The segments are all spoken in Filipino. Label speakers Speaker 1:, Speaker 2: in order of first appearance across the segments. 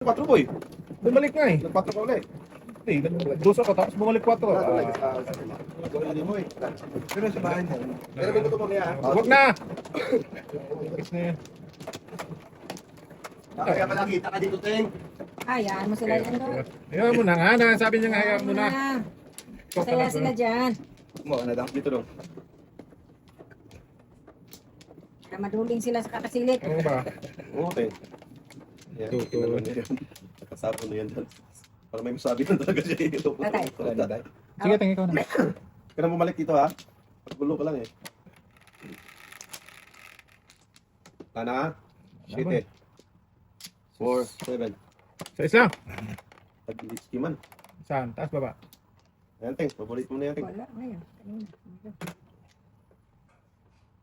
Speaker 1: 4 boy.
Speaker 2: Bumalik nga eh.
Speaker 1: Nag-4 ka ulit.
Speaker 2: Hindi, duso ko tapos bumalik 4.
Speaker 1: Pero sa bahay mo. Pero may gusto mo kaya.
Speaker 2: Huwag na! Kiss na yan.
Speaker 1: Kaya pala kita ka dito, Teng.
Speaker 3: Hayaan mo sila dyan doon.
Speaker 2: Ayaw mo na nga. Sabi niya nga, ayaw mo na.
Speaker 3: Masaya sila dyan.
Speaker 1: Mo, ano daw? Dito daw.
Speaker 3: Na maduling sila sa kakasilip.
Speaker 2: Ano ba?
Speaker 1: Oo, Teng. Yan, naman yan. Nakasabon na yan. Para may masabi na talaga siya.
Speaker 3: Tatay.
Speaker 2: Sige, tingin ko na.
Speaker 1: Kaya na bumalik dito ha. Pagbulo ka lang eh. Tana ka? Shit eh. 4, 7.
Speaker 2: Sa isla.
Speaker 1: Tag-litski man.
Speaker 2: Saan? Taas baba.
Speaker 1: Ayan, Teng. Pabolit mo na yan, Teng.
Speaker 3: Wala ngayon. Kanina.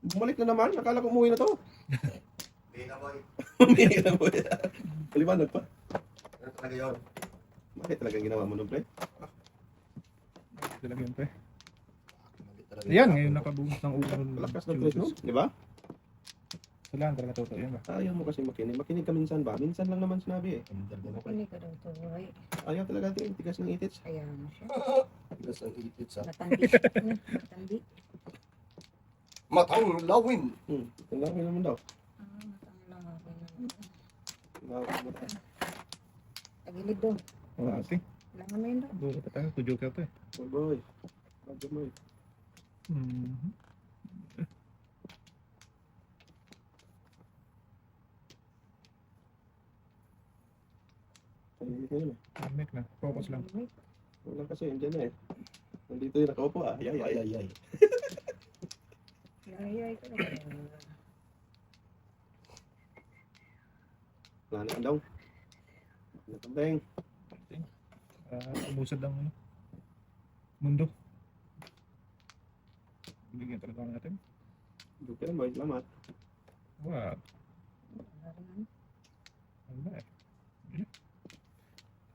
Speaker 1: Bumalik na naman. Akala ko umuwi na to. Hindi na boy. Kaliwanag pa. Ano talaga yun? Bakit talagang ginawa mo nun, pre?
Speaker 2: Talaga yun, pre. Ayan, ngayon nakabuhos ng ulo.
Speaker 1: Malakas na pre, no? Di ba?
Speaker 2: Sila, talaga totoo yan ba?
Speaker 1: Ayaw mo kasi makinig. Makinig ka minsan ba? Minsan lang naman sinabi eh.
Speaker 3: Hindi ka daw to. Ay,
Speaker 1: Ayaw talaga din. Tigas ng itits.
Speaker 3: hayaan mo siya.
Speaker 1: Tigas ng itits ha.
Speaker 3: Matandi. Matandi.
Speaker 4: Matang lawin.
Speaker 1: Ang laki naman daw.
Speaker 3: Matang lang ako naman.
Speaker 1: Ang laki.
Speaker 3: Tagilid doon.
Speaker 2: Oo, ate.
Speaker 3: Kailangan mo yun doon.
Speaker 2: Duro ka tayo. Tujo ka to eh.
Speaker 1: Oh boy. Bago mo eh. Tahimik na yun eh.
Speaker 2: Amik na. Focus lang.
Speaker 1: Wala kasi, andyan na eh. Nandito yung nakaupo ah. Ay, ay, ay, ay, ay.
Speaker 3: Ay, ka na.
Speaker 1: Wala na daw. Natambeng.
Speaker 2: Umusad ang ano, mundo. Bigyan talaga natin.
Speaker 1: Buti lang boy, salamat.
Speaker 2: Wow. Ano ba eh?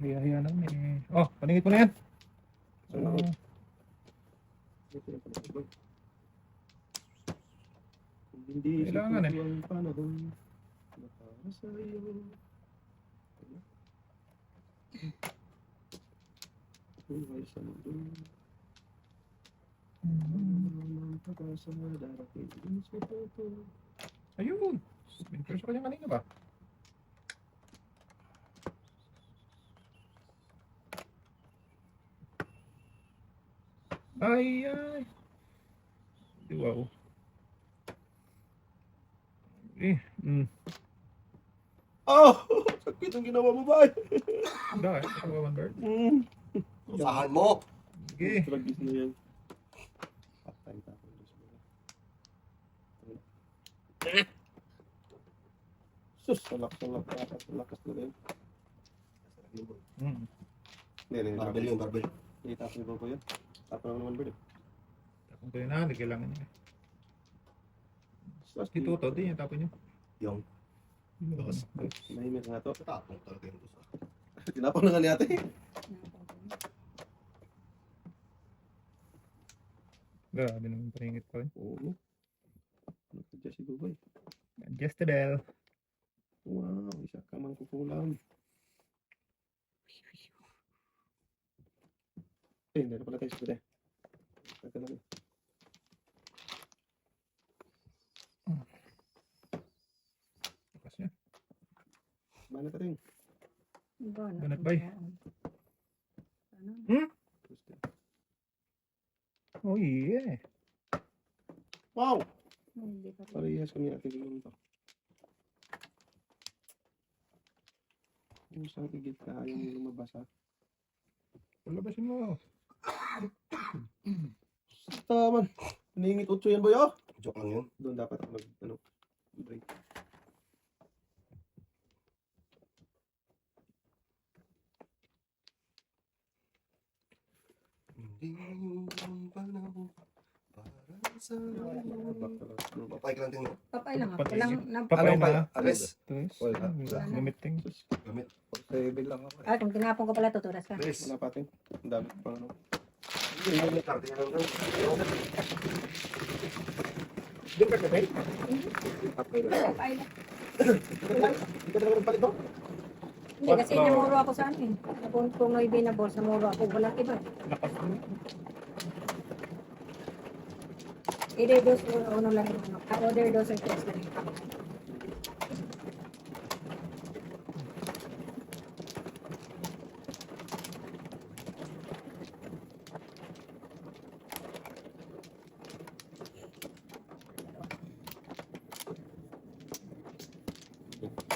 Speaker 2: Hiya-hiya naman eh. Oh, paningit mo na yan.
Speaker 1: Salamat. Buti lang pala boy. Kung hindi
Speaker 2: Kailangan eh.
Speaker 1: ang panahon na para sa'yo. Buhay sa mundo. Ang pag-asa na darating sa totoo.
Speaker 2: Ayun. Minfresh ko niya kanina ba? Ay, ay. Wow.
Speaker 1: Oh! Sakit ang ginawa mo ba?
Speaker 2: Dahil, ikaw one bird.
Speaker 4: Usahan mo.
Speaker 2: Sige.
Speaker 1: Tragis na yan. Patay tayo. Sus, lakas na rin. Hindi,
Speaker 4: Barbell yun, barbell.
Speaker 1: Hindi, tapos ni Bobo yun. Tapos naman bird.
Speaker 2: Tapos ko yun na, hindi kailangan niya. Dito to, di yan tapon niya.
Speaker 4: Yung
Speaker 1: Mahimik nga to.
Speaker 4: tapong talaga yung gusto.
Speaker 1: Tinapon na nga ni ate.
Speaker 2: Grabe naman paningit ko rin.
Speaker 1: Oo. Nagsadya si Boboy.
Speaker 2: Adjustable.
Speaker 1: Wow, isa ka man kukulam. Hindi na pala tayo sa pwede. Teka lang.
Speaker 2: Lakas niya.
Speaker 1: Mana ka rin.
Speaker 2: Banat bay. Oh yeah.
Speaker 1: Wow! Parehas kami natin yung to. Yung sa tigit ka, ayaw mo lumabas ha.
Speaker 2: Palabasin mo.
Speaker 1: Tama. Naningit 8 yan boy oh.
Speaker 4: Joke lang yun.
Speaker 1: Doon dapat ako break.
Speaker 4: Hindi ang panahon para sa Papay ka lang tingin.
Speaker 3: Papay lang ako. Walang
Speaker 2: Papay na.
Speaker 4: Ares.
Speaker 2: Tuwis.
Speaker 4: Wala.
Speaker 2: Gamitin.
Speaker 4: Gamit.
Speaker 3: kung tinapon ko pala, tuturas ka.
Speaker 4: Ares.
Speaker 1: Wala pa atin. Ang dami pang ano.
Speaker 4: Hindi mo may karte lang.
Speaker 1: Doon ka kapay?
Speaker 3: Papay lang.
Speaker 1: Hindi ka talaga nagpalit mo?
Speaker 3: Hindi, kasi namuro ako sa amin. Kung may binaballs, namuro ako. Walang iba.
Speaker 2: Lakas mo.
Speaker 3: Either dose or ano lang yung ano. Order dose or test lang yung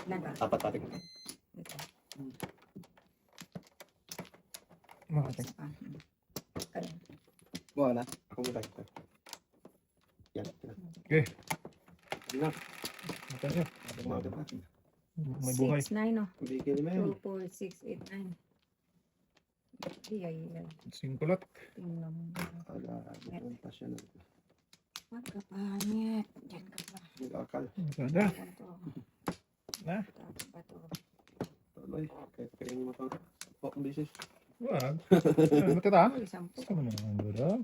Speaker 3: Laga.
Speaker 1: Apat natin.
Speaker 2: Makatay.
Speaker 1: Buha na. Ako muna tayo. Yan.
Speaker 2: Okay.
Speaker 1: Hindi na.
Speaker 2: Matay niyo.
Speaker 1: Umaga pa.
Speaker 2: May buhay.
Speaker 3: 6, 9, no?
Speaker 1: Bigyan mo yan.
Speaker 3: 2, 4, 6, 8, 9. Ay.
Speaker 2: Singkulat.
Speaker 3: Tingnan mo.
Speaker 1: Ala, pupunta siya na.
Speaker 3: Magkapangit. Diyan ka pa.
Speaker 1: Nag-akal.
Speaker 2: Maganda.
Speaker 3: Ito.
Speaker 2: Na?
Speaker 3: Tapos ba ito?
Speaker 1: Tuloy. Kahit kainin mo pang pokong bisis.
Speaker 2: Wag. Matita.
Speaker 3: Ay, 10.
Speaker 2: Sama na naman doon.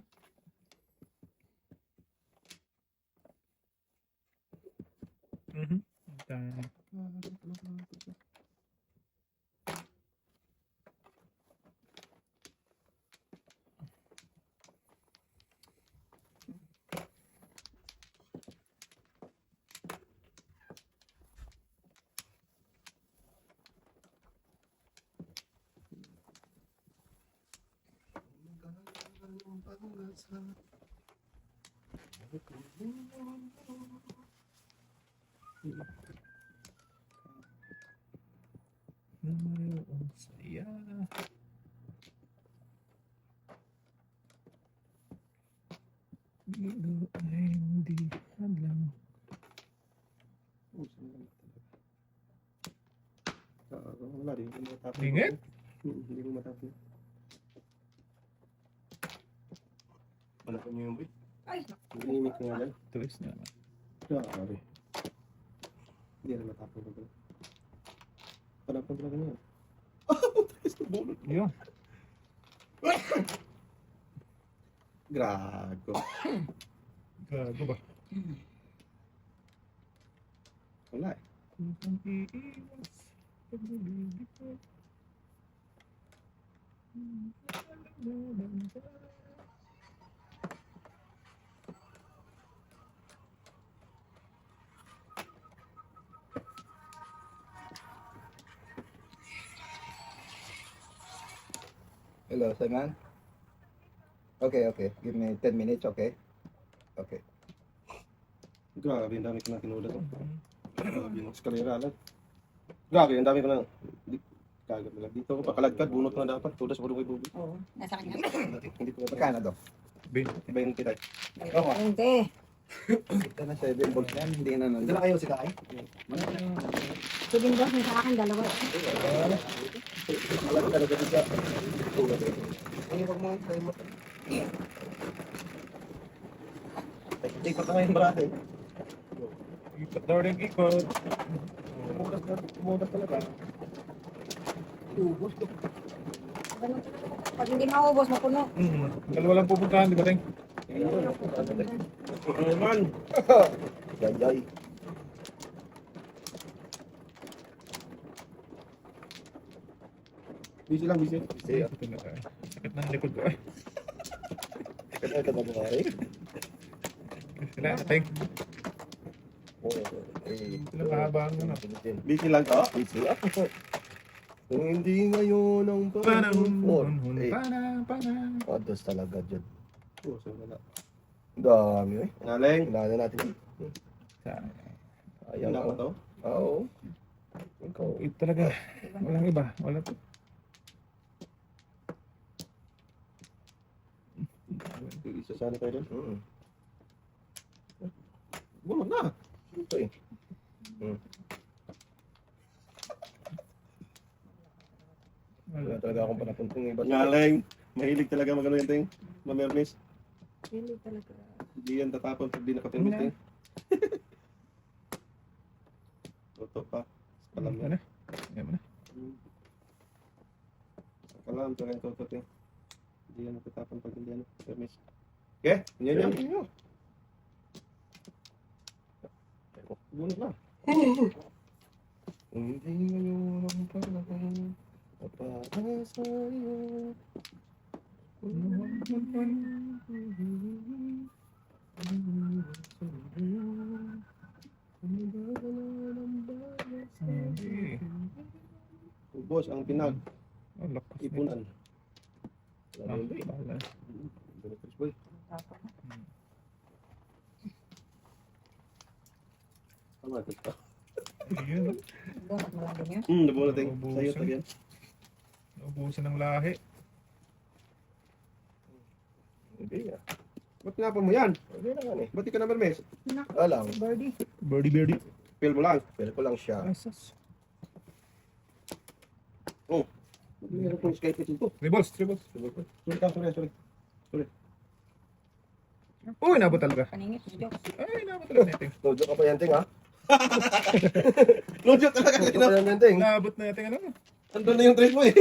Speaker 2: Ang saya. Dito ay hindi hadlang.
Speaker 1: Wala rin. Hindi mo matapos.
Speaker 2: Ingit?
Speaker 1: Hindi mo matapos. Wala ko niyo yung bit.
Speaker 3: Ay,
Speaker 1: Inimik ko nga lang.
Speaker 2: Tulis na naman.
Speaker 1: Grabe. Hindi na matapos ko. Panapon talaga niya. Bulot.
Speaker 2: Yun.
Speaker 1: Grago.
Speaker 2: Gago ba?
Speaker 1: Wala eh.
Speaker 2: Kusang iiwas. Pagbibigit ko.
Speaker 5: Hello, Simon? Okay, okay. Give me 10 minutes, okay? Okay.
Speaker 1: Grabe, ang dami ko na tinulat. Grabe, yung eskalera lang. Grabe, ang dami ko na. Kagad lang. Dito ako pakalagkad, bunot na dapat. Tudas mo rin kay Bubi.
Speaker 3: oo. Nasa kanya.
Speaker 1: Hindi ko na
Speaker 5: Magkano to?
Speaker 2: Bin.
Speaker 1: Iba yung kita.
Speaker 5: Oo.
Speaker 3: Hindi.
Speaker 5: Ito na 7 volts yan. Hindi na nandun.
Speaker 4: Dala kayo si Kai?
Speaker 3: Tubing boss mo sa akin, dalawa.
Speaker 5: Malaki talaga dito.
Speaker 4: Ay, wag mo tayo mo.
Speaker 1: Hindi pa ka ngayon marami.
Speaker 2: Ikot daw rin ikot.
Speaker 1: Mudas talaga.
Speaker 4: Ubus ko.
Speaker 3: Pag hindi maubos, mapuno.
Speaker 2: Dalawa lang pupuntahan, di ba, Teng?
Speaker 1: Ano naman?
Speaker 5: Yay.
Speaker 1: Busy lang, busy.
Speaker 5: Sige.
Speaker 2: Sakit ng likod ko. Ay,
Speaker 5: Kaya ito ba mga rin?
Speaker 2: sila, Teng. Sila mahaba ang ano.
Speaker 1: Busy lang to?
Speaker 5: Kung hindi ngayon ang
Speaker 2: Panahon,
Speaker 5: panahon.
Speaker 2: panahon.
Speaker 5: Dos talaga dyan.
Speaker 1: Oo, so wala.
Speaker 5: Dami eh.
Speaker 1: Naleng.
Speaker 5: Wala na natin. Ayaw
Speaker 1: Wala pa
Speaker 5: ko.
Speaker 1: to?
Speaker 5: Oo. Ikaw.
Speaker 2: Ito talaga. Walang iba. Wala to.
Speaker 1: Isa sana kayo doon.
Speaker 5: Mm.
Speaker 1: Bunot na.
Speaker 5: Ito eh. Wala talaga akong panapunting iba.
Speaker 1: Naleng. Mahilig talaga magano yan, Ting. Mamermis.
Speaker 3: Hindi talaga.
Speaker 1: Hindi yan tatapon pag di nakapirmis, Ting. Toto pa. Kalam
Speaker 2: Ano?
Speaker 1: na.
Speaker 2: Yan mo na.
Speaker 1: Kalam, pero yung toto, Ting. Hindi yan natatapon pag hindi yan permis. Okay? Yan yan. Bunot na.
Speaker 4: Hindi ngayon ang panahon na para sa'yo.
Speaker 2: Hindi.
Speaker 1: Ubos ang pinag.
Speaker 2: Ang lakas nito.
Speaker 1: Ipunan.
Speaker 2: Ah, bahala.
Speaker 1: Chris boy. Tama ito.
Speaker 2: Ayun.
Speaker 3: Bunot mo lang din yan.
Speaker 1: Nabunot yung
Speaker 2: Ubusan.
Speaker 1: sayot na yan.
Speaker 2: Naubusan ng lahi.
Speaker 5: Hindi ah.
Speaker 1: Ba't tinapon mo yan?
Speaker 5: Hindi naman eh.
Speaker 1: Ba't di ka naman mes?
Speaker 5: Alam.
Speaker 3: Birdie.
Speaker 2: Birdie.
Speaker 1: Pil mo lang.
Speaker 5: Pero ko lang siya.
Speaker 2: Asas.
Speaker 1: Meron pong Skype ito.
Speaker 2: Three balls.
Speaker 1: Sorry.
Speaker 2: Uy, nabot talaga.
Speaker 3: Paningit. Joke.
Speaker 2: Ay, nabot talaga natin.
Speaker 5: Nojo ka pa yan, Ting, ha?
Speaker 1: Nojo talaga.
Speaker 5: Nojo ka pa yan, Ting.
Speaker 2: Nabot na natin ano.
Speaker 1: Andun na yung trade mo eh.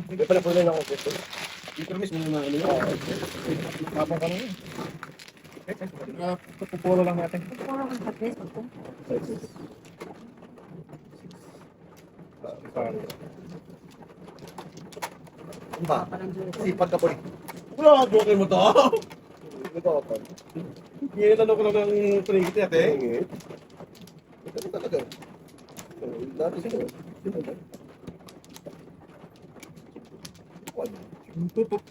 Speaker 5: Hindi pala po lang ako. Kristo.
Speaker 1: Hindi promise mo na ano yun.
Speaker 2: Tapang ka na yun. Pupuro lang natin.
Speaker 3: Puro kang kapres. Pagkong.
Speaker 5: Ano ba?
Speaker 3: Parang Julie.
Speaker 5: Sipag ka po eh.
Speaker 1: Bro, joke mo to.
Speaker 5: Hindi ba ako?
Speaker 1: Ginano ko lang ng trade natin.
Speaker 5: Tingit. Ito talaga. Dati ko. Wala.
Speaker 2: Simputok.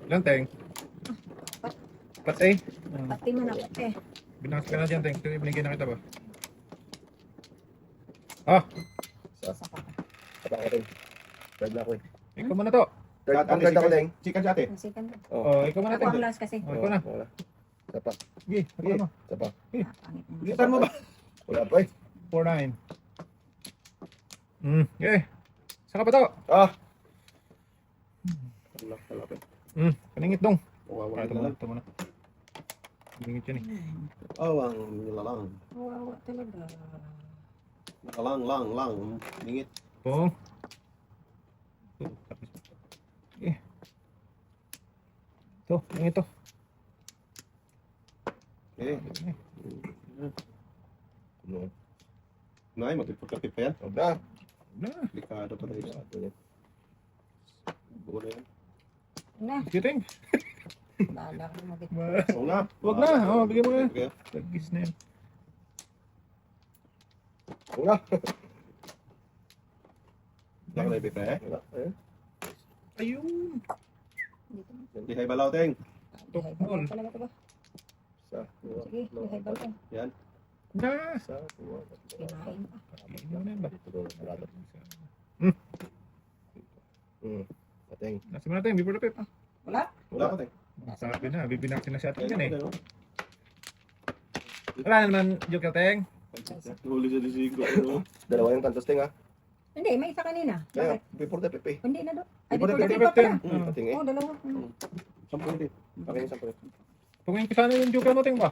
Speaker 2: Ilan, Teng? Patay.
Speaker 3: Pati mo na pati.
Speaker 2: Binangas ka na dyan, Teng. Binigyan na kita ba? Ah,
Speaker 5: Kapag ka, Ting. Third na ako eh.
Speaker 2: ikaw muna to.
Speaker 5: Ang third ako, Ting.
Speaker 1: Chikan si ate.
Speaker 3: Ang second.
Speaker 2: Oh, ikaw muna,
Speaker 3: Ako
Speaker 2: Teng.
Speaker 3: ang last kasi.
Speaker 2: Oh, ikaw na.
Speaker 5: Wala. Isa pa.
Speaker 2: Sige, ako na.
Speaker 5: Isa pa.
Speaker 3: Ah, pangit mo.
Speaker 1: Bilisan mo ba?
Speaker 5: Wala pa eh.
Speaker 2: 4-9. Okay. Saan ka pa to?
Speaker 5: Ah!
Speaker 1: Kalapit.
Speaker 2: Paningit dong.
Speaker 1: Wawa
Speaker 2: Ito
Speaker 1: na
Speaker 2: muna,
Speaker 1: lang.
Speaker 2: ito muna. Paningit yan eh.
Speaker 1: Awang nilalang.
Speaker 3: Wawa talaga.
Speaker 1: Lang. Ningit.
Speaker 2: Pong. Ito, tapos. Okay. Ito, paningit to.
Speaker 1: Eh,
Speaker 5: No.
Speaker 1: nay, magpipagkapit pa yan.
Speaker 5: Huwag na.
Speaker 2: Na,
Speaker 1: Delikado pa tayo. Buo na yan.
Speaker 3: Na.
Speaker 2: sige, Teng.
Speaker 3: Bahala ka mag
Speaker 1: Oo na.
Speaker 2: Wag na. Oh, bigyan mo na.
Speaker 1: Okay.
Speaker 2: Tagis na yan.
Speaker 5: Huwag na.
Speaker 1: Wala ka na ipipe eh.
Speaker 5: Wala. Ayun.
Speaker 2: Ayun.
Speaker 1: Di hay balaw teng.
Speaker 3: Dihay balaw talaga ito ba?
Speaker 5: Isa. Dua.
Speaker 3: Sige, dihay balaw.
Speaker 1: Yan.
Speaker 2: Na.
Speaker 5: Isa. Dua.
Speaker 3: Kinain pa.
Speaker 2: Ano na yan ba?
Speaker 5: Ito. Wala. Pating.
Speaker 2: Nasa mo natin, before the pip.
Speaker 3: Wala?
Speaker 1: Wala ka teng.
Speaker 2: Sabi na, bibinaksin na si atin yan eh. Wala na naman, joke Teng.
Speaker 1: Huli sa disigo.
Speaker 5: Dalawa yung kantos, Ting, ha?
Speaker 3: Hindi, may isa kanina.
Speaker 5: Kaya,
Speaker 3: Bakit?
Speaker 5: before the pepe.
Speaker 3: Hindi na doon. Ay,
Speaker 1: Before
Speaker 3: before
Speaker 1: the
Speaker 3: the pa pala.
Speaker 5: Pating eh.
Speaker 3: Oh, dalawa.
Speaker 1: Sampo din.
Speaker 5: Okay, isang po.
Speaker 2: Pagawin ko sana yung joke mo, Teng ba?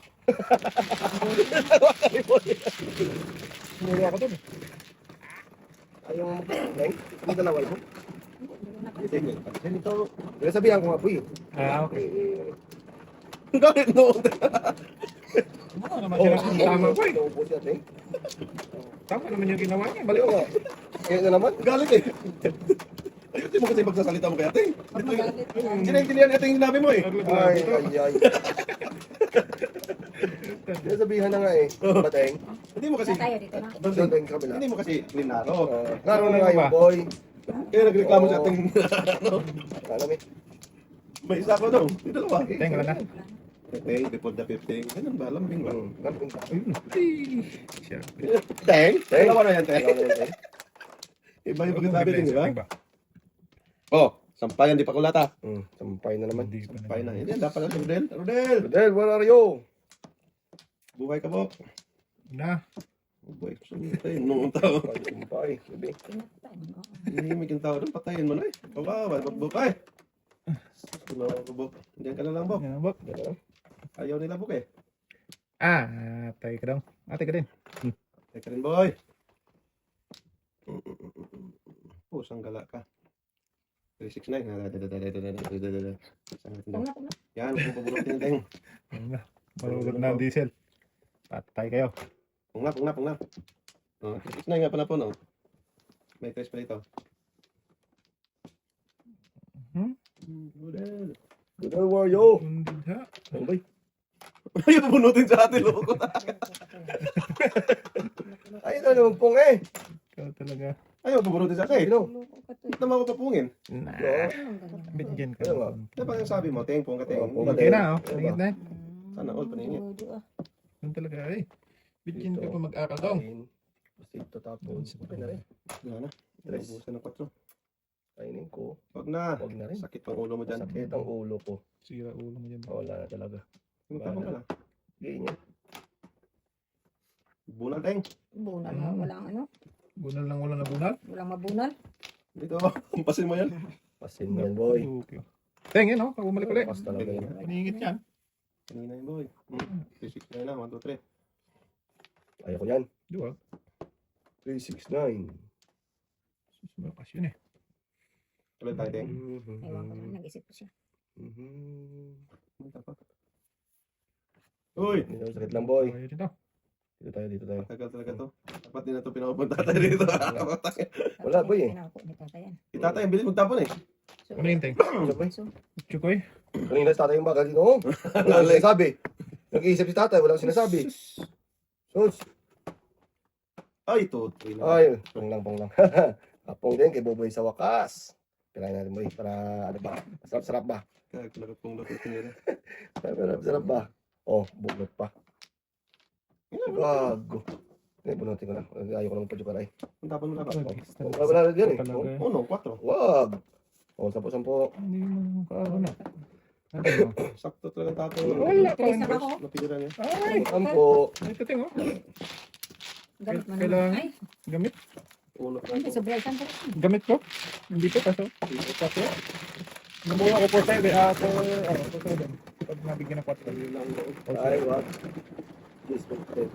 Speaker 2: Muro ako dun.
Speaker 5: Ayaw mo, Ting? Ang dalawa mo?
Speaker 1: Sige. Ganito.
Speaker 5: Kaya sabihan ko nga po eh.
Speaker 2: Ah, okay.
Speaker 1: Galit no.
Speaker 2: Ano naman siya kung tama ko eh.
Speaker 5: Naupo siya, Ting.
Speaker 2: Tama naman yung ginawa niya. Balik
Speaker 5: Ayaw
Speaker 2: ko.
Speaker 5: nga. Kaya na naman.
Speaker 1: Galit eh. Ayusin mo kasi magsasalita mo kaya teng.
Speaker 3: Magalit ka.
Speaker 1: Sinaintindihan natin yung sinabi mo eh.
Speaker 5: Ay, ay, ay. Kaya sabihan na nga eh. Pating.
Speaker 1: Hindi mo kasi
Speaker 3: Na tayo dito na.
Speaker 5: Doon tayong kabila.
Speaker 1: hindi mo kasi linaro.
Speaker 5: Laro na nga yung boy.
Speaker 1: Kaya nagreklamo sa ating
Speaker 5: Alam eh.
Speaker 1: may isa ko daw. Yung dalawa.
Speaker 2: Teng, wala na.
Speaker 1: Teng, before the 15. Ganun ba? Lambing ba?
Speaker 5: Lambing ka.
Speaker 2: Ayun. Ay, siya.
Speaker 1: Teng?
Speaker 5: Teng.
Speaker 1: Dalawa na yan, Teng.
Speaker 5: Dalawa na yan, Ting.
Speaker 1: Iba yung pagkasabi din, di ba?
Speaker 2: Teng ba?
Speaker 1: Oh, sampayan, di pa kulata.
Speaker 5: Sampay na naman.
Speaker 2: Hindi pa
Speaker 1: Sampayan na. Hindi, dapat na Rodel. Rodel!
Speaker 5: Rodel, where are you?
Speaker 1: Buhay ka po.
Speaker 2: Na.
Speaker 1: Buhay ko sa tayo. Noong tao.
Speaker 5: Sampay. Sabi.
Speaker 3: Pinatay mo.
Speaker 1: Hindi may tao doon. Patayin mo na eh. Kawawa, magbukay. Buk. Diyan ka na lang, Bok.
Speaker 2: Yan, Bok.
Speaker 1: Ayaw nila, Bok eh.
Speaker 2: Ah, tayo ka daw. Ate ka din.
Speaker 1: Teka rin, boy. Pusang gala ka. 369.
Speaker 3: Tama na.
Speaker 1: Yan, kung pabulok din, Teng.
Speaker 2: Ayun na. Malulot na ang diesel. Patay kayo.
Speaker 1: Pungna. Oh, 6-9 nga pala po, no? May 3 pa dito. Good.
Speaker 4: Good Wario.
Speaker 2: Sundid ha.
Speaker 4: Ano ba?
Speaker 1: Ayaw bunutin sa atin, loko.
Speaker 4: Ay, ito naman pong eh.
Speaker 2: Ikaw talaga.
Speaker 1: Ayaw bunutin sa atin.
Speaker 4: Sino?
Speaker 3: Loko ka to.
Speaker 1: Ba't naman ako papungin?
Speaker 2: Nah.
Speaker 3: Anong ganun?
Speaker 2: Bigyan ka.
Speaker 4: Ano ba?
Speaker 1: Ano ba yung sabi mo? Teng, pung ka, teng.
Speaker 4: Oo,
Speaker 2: Okay na, oh. Tingit na.
Speaker 1: Sana all paningin.
Speaker 3: Dudu, ah.
Speaker 2: Yun talaga, eh. Bigyan ka pa mag-aral daw.
Speaker 4: Basta ito tapos. Okay na rin.
Speaker 1: Wala na.
Speaker 4: Tres.
Speaker 1: Ubusan ng 4.
Speaker 4: Kainin ko.
Speaker 1: Wag na.
Speaker 4: Huwag na rin.
Speaker 1: Sakit ang ulo mo dyan.
Speaker 4: Sakit ang ulo ko.
Speaker 2: Sira ulo mo dyan.
Speaker 4: Wala na talaga.
Speaker 1: Tapon ka na.
Speaker 4: Ganyan.
Speaker 1: Bunal, teng.
Speaker 3: Bunal ha. Walang ano.
Speaker 2: Bunal lang wala na bunal.
Speaker 3: Walang mabunal.
Speaker 1: Dito, kumpasin mo yan.
Speaker 4: Pasin mo yan, boy.
Speaker 2: Okay. Teng, yun, oh. Pag bumalik ulit.
Speaker 4: Pas talaga yun.
Speaker 2: Paningit yan.
Speaker 1: Kanina yun, boy. 3-6 na 1, 2, 3.
Speaker 4: Ayaw ko yan.
Speaker 2: Dua.
Speaker 4: 369.
Speaker 2: Malakas yun, eh.
Speaker 1: Tuloy tayo, teng.
Speaker 3: Ewan ko na. Nag-isip ko siya.
Speaker 1: Punta pa. Uy!
Speaker 4: Dito, sakit lang, boy.
Speaker 2: Ayaw dito.
Speaker 4: Dito tayo.
Speaker 1: Tagal talaga to. Dapat din na to pinapunta tayo dito.
Speaker 4: Wala, boy, eh.
Speaker 3: Pinako ni tata yan.
Speaker 1: Itatay, bilis magtapon eh.
Speaker 3: So,
Speaker 2: Ano yung teng?
Speaker 4: Ano, boy?
Speaker 2: Chukoy.
Speaker 4: Kanina sa tatay yung bagal dito. Oh. Wala sinasabi. Nag-iisip si tatay, walang sinasabi. Sus.
Speaker 1: Ay, ito.
Speaker 4: Ay, pong lang. Kapong din kay Boboy sa wakas. Kailangan natin, boy, para ano ba? Sarap ba?
Speaker 1: Kaya talaga pong lapit nila.
Speaker 4: Sarap ba? Oh, bunot pa. Gago. Bunutin ko na. Ayaw ko lang padyukan ay.
Speaker 1: Ang tapon mo na ba?
Speaker 4: Wala na dyan eh.
Speaker 2: Talaga, eh.
Speaker 1: 1, 4.
Speaker 4: Wag. Oh, 10.
Speaker 2: Hindi mo kaaro na. Ano yun?
Speaker 1: Sakto talaga tapon.
Speaker 2: Wala pa.
Speaker 3: Tres na ako.
Speaker 1: Napigilan niya.
Speaker 2: Ay!
Speaker 4: Ampo.
Speaker 2: Ito, teng, oh.
Speaker 3: Gamit man.
Speaker 2: Kailangan-
Speaker 3: Ay,
Speaker 2: Gamit.
Speaker 1: Uno pa.
Speaker 3: hindi. Sobrang isang ko.
Speaker 2: Gamit ko. Hindi ko kaso. Kaso. Nabuha ko po tayo. Po 7. Pag nabigyan ng 4.
Speaker 4: Ay, wag. Yes, okay.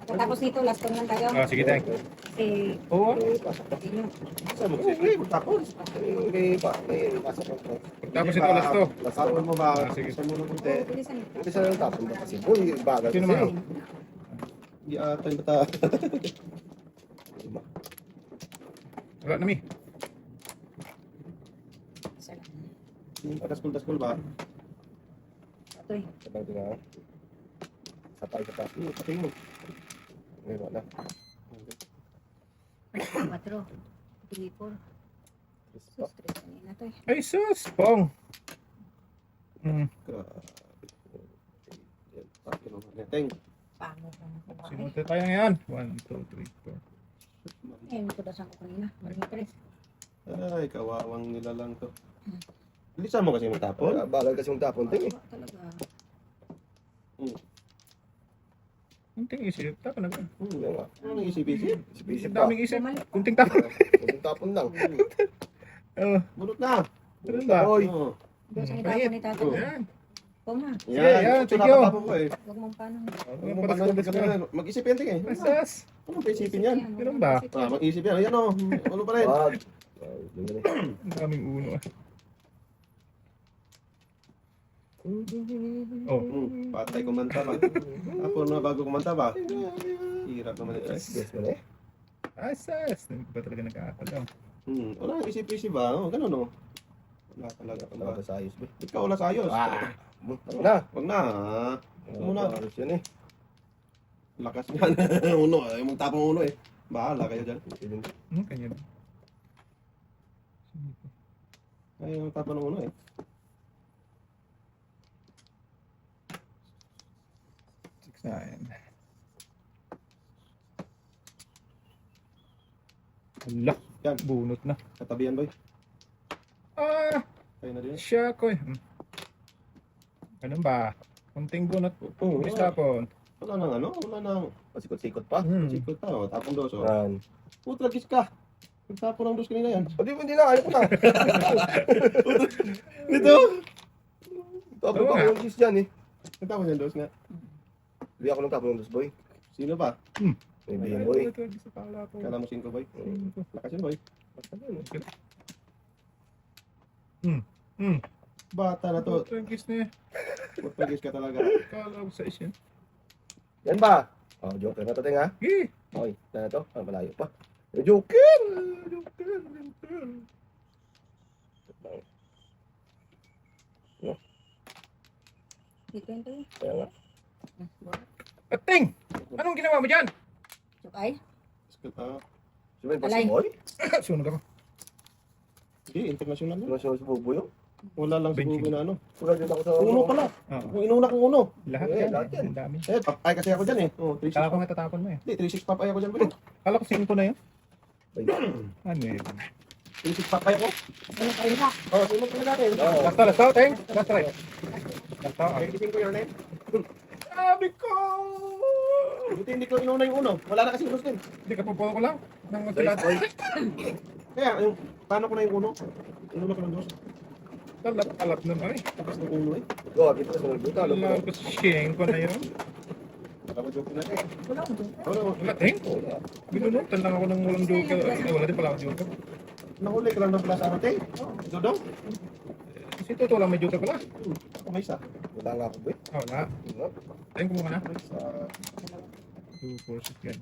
Speaker 3: Tapos nito, last one lang tayo.
Speaker 2: Ah, sige, teng.
Speaker 3: Si
Speaker 2: Oo.
Speaker 4: Pasok pa.
Speaker 3: Sino?
Speaker 1: Saan mo? Sige, magtapon.
Speaker 4: Pasok pa.
Speaker 2: Tapos ito, last to.
Speaker 1: Tapon mo ba?
Speaker 2: Ah, sige.
Speaker 1: Saan mo na kunti?
Speaker 3: Oo, bilisan.
Speaker 4: Hindi sa lang tapon ba kasi? Boy, bagal
Speaker 2: Sino
Speaker 4: kasi.
Speaker 2: man?
Speaker 1: Di ata yung bata.
Speaker 2: Wala na mi.
Speaker 3: Isa lang.
Speaker 1: Yung pataskul-taskul ba?
Speaker 3: Ito eh.
Speaker 4: Sabang din na. Sapay.
Speaker 1: Pating mo.
Speaker 4: Ngayon wala.
Speaker 3: 4, 3, 4. Sus, 3 kanina to eh.
Speaker 2: Ay, sus! Pong! Hmm.
Speaker 1: Grabe. Teng.
Speaker 3: Pango pa na kuha.
Speaker 2: Sinuti tayo ngayon. 1, 2, 3, 4.
Speaker 3: Eh, kudasan ko kanina. Maging 3.
Speaker 1: Ay, kawawang nila lang to. Bilisan mo kasi magtapon.
Speaker 4: Bagal kasi yung tapon. Ting eh.
Speaker 3: Talaga.
Speaker 2: Kunting isip. Tapos na.
Speaker 4: Yan nga.
Speaker 1: Ano yung isip-isip?
Speaker 4: Isip-isip
Speaker 2: Ang
Speaker 4: pa.
Speaker 2: daming isip. Kunting tapos.
Speaker 4: Kunting tapon lang.
Speaker 1: Bunot na.
Speaker 2: Ganun ba?
Speaker 4: Boy.
Speaker 1: Oo.
Speaker 3: Doon sa
Speaker 2: Pangit.
Speaker 3: itapon ni tata.
Speaker 1: Oo.
Speaker 2: Yan.
Speaker 3: Pong na.
Speaker 2: yan,
Speaker 1: Ito
Speaker 2: thank you.
Speaker 1: nakatapon ko eh.
Speaker 3: Huwag mong paano.
Speaker 1: Ano mo ba mag-isip yan, Ting eh.
Speaker 2: Asas.
Speaker 1: Ano ba isipin yan?
Speaker 2: Ganun ba?
Speaker 1: Ah, mag-isip yan. Ayan o. Ano pa rin?
Speaker 4: Wag. Ganyan eh.
Speaker 2: Ang daming uno. Oh.
Speaker 1: Patay kumanta ba? Tapon na bago kumanta ba? Hirap naman ito eh.
Speaker 4: Yes mo na eh.
Speaker 2: Asas. Hindi ba talaga nag-aakal daw?
Speaker 1: Wala nang isip-isip ba? Ganun o. Wala talaga.
Speaker 4: Talaga sa ayos ba?
Speaker 1: Ikaw wala sa ayos.
Speaker 4: Ano na?
Speaker 1: Wag na. Muna.
Speaker 4: Ayos yan eh.
Speaker 1: Lakas yan. Uno. Yung magtapong uno eh. Bahala kayo dyan.
Speaker 2: Kanya.
Speaker 1: Ay, yung tapon ng uno eh.
Speaker 2: Hala.
Speaker 1: Yan.
Speaker 2: Bunot na.
Speaker 1: Katabihan boy.
Speaker 2: Ah!
Speaker 1: Kayo na din.
Speaker 2: Siya ko eh. Ganun ba? Kunting bunot.
Speaker 1: Oo.
Speaker 2: Bilis tapon.
Speaker 1: Wala nang ano. Wala nang
Speaker 4: Pasikot-sikot pa.
Speaker 1: sikot pa. O, tapong dos o.
Speaker 4: Yan.
Speaker 1: Putra, gis ka. Nagtapon ng dos kanina yan.
Speaker 4: O di mo, hindi na. Ayaw ko na.
Speaker 1: Dito.
Speaker 4: Tapos
Speaker 2: Oo
Speaker 4: pa
Speaker 2: nga.
Speaker 4: yung cheese dyan eh.
Speaker 1: Nagtapon yung dos nga.
Speaker 4: Hindi ako nang tapon ng dos, boy.
Speaker 1: Sino ba?
Speaker 4: May biyan, boy.
Speaker 1: Kala mo 5 boy. Lakas yun boy. Bata na to.
Speaker 2: Trangis na yan.
Speaker 1: Portuguese ka talaga.
Speaker 2: Kala ko sa isyan.
Speaker 4: Yan ba? Oh, joker na to, ting ha?
Speaker 2: Sige.
Speaker 4: Okay, na to. Ah, malayo pa. Joker! Joker! Joker!
Speaker 3: Dito yun tayo.
Speaker 4: Kaya nga.
Speaker 2: Ating! Anong ginawa mo dyan?
Speaker 3: Sukay?
Speaker 1: Ah,
Speaker 4: Sabihin pa
Speaker 3: Alay.
Speaker 4: si Boy?
Speaker 2: Sunog ako.
Speaker 1: hindi, international na.
Speaker 4: Nasunod si Buboy yun.
Speaker 1: Wala lang
Speaker 2: Benching.
Speaker 1: siguro na ano.
Speaker 4: Wala din ako sa...
Speaker 1: Uno pala.
Speaker 2: Oo.
Speaker 1: Kung inuna kong uno.
Speaker 2: Lahat
Speaker 4: Eh,
Speaker 2: yan.
Speaker 4: lahat yan.
Speaker 2: Ang dami.
Speaker 1: Eh, papay kasi ako dyan eh. Oh, 3-6
Speaker 2: Kala ko
Speaker 1: pa.
Speaker 2: nga tatapon mo eh.
Speaker 1: Hindi, 3-6 papay ako dyan. Bro.
Speaker 2: Kala ko 5 na yun.
Speaker 4: Ay,
Speaker 2: Ano eh.
Speaker 1: 3-6 papay ako.
Speaker 3: Ano kayo ka?
Speaker 1: Oh, sunod ka na natin.
Speaker 4: Oo.
Speaker 2: Last out, Teng. Last right. Last out.
Speaker 1: Pakikitin ko your name.
Speaker 2: Sabi ko!
Speaker 1: Buti hindi ko inuna yung uno. Wala na kasi unos din.
Speaker 2: Hindi ka po ko lang. Nang
Speaker 4: Boy,
Speaker 2: masilat.
Speaker 4: boy.
Speaker 1: Kaya, yung, paano ko na yung uno? Inuna ko ng dos.
Speaker 2: Talat naman eh.
Speaker 1: Tapos ng uno eh.
Speaker 4: Go, kita sunod dito. Alam mo.
Speaker 2: Wala ko siyeng ko na yun.
Speaker 1: Wala ko joke na eh.
Speaker 3: Wala ko dito.
Speaker 2: Wala, Teng.
Speaker 4: Wala.
Speaker 2: Binunutan lang ako ng walang joker. Ay, wala din pala ako joker.
Speaker 1: Nahuli ka lang ng plus ano, Tay? Ito daw?
Speaker 2: Kasi totoo lang may joker pala.
Speaker 1: May isa.
Speaker 4: Wala nga ako, boy.
Speaker 2: Ah, wala.
Speaker 4: Wala.
Speaker 2: Teng, kumuha na.
Speaker 1: May isa.
Speaker 2: 2, 4, 6, yan.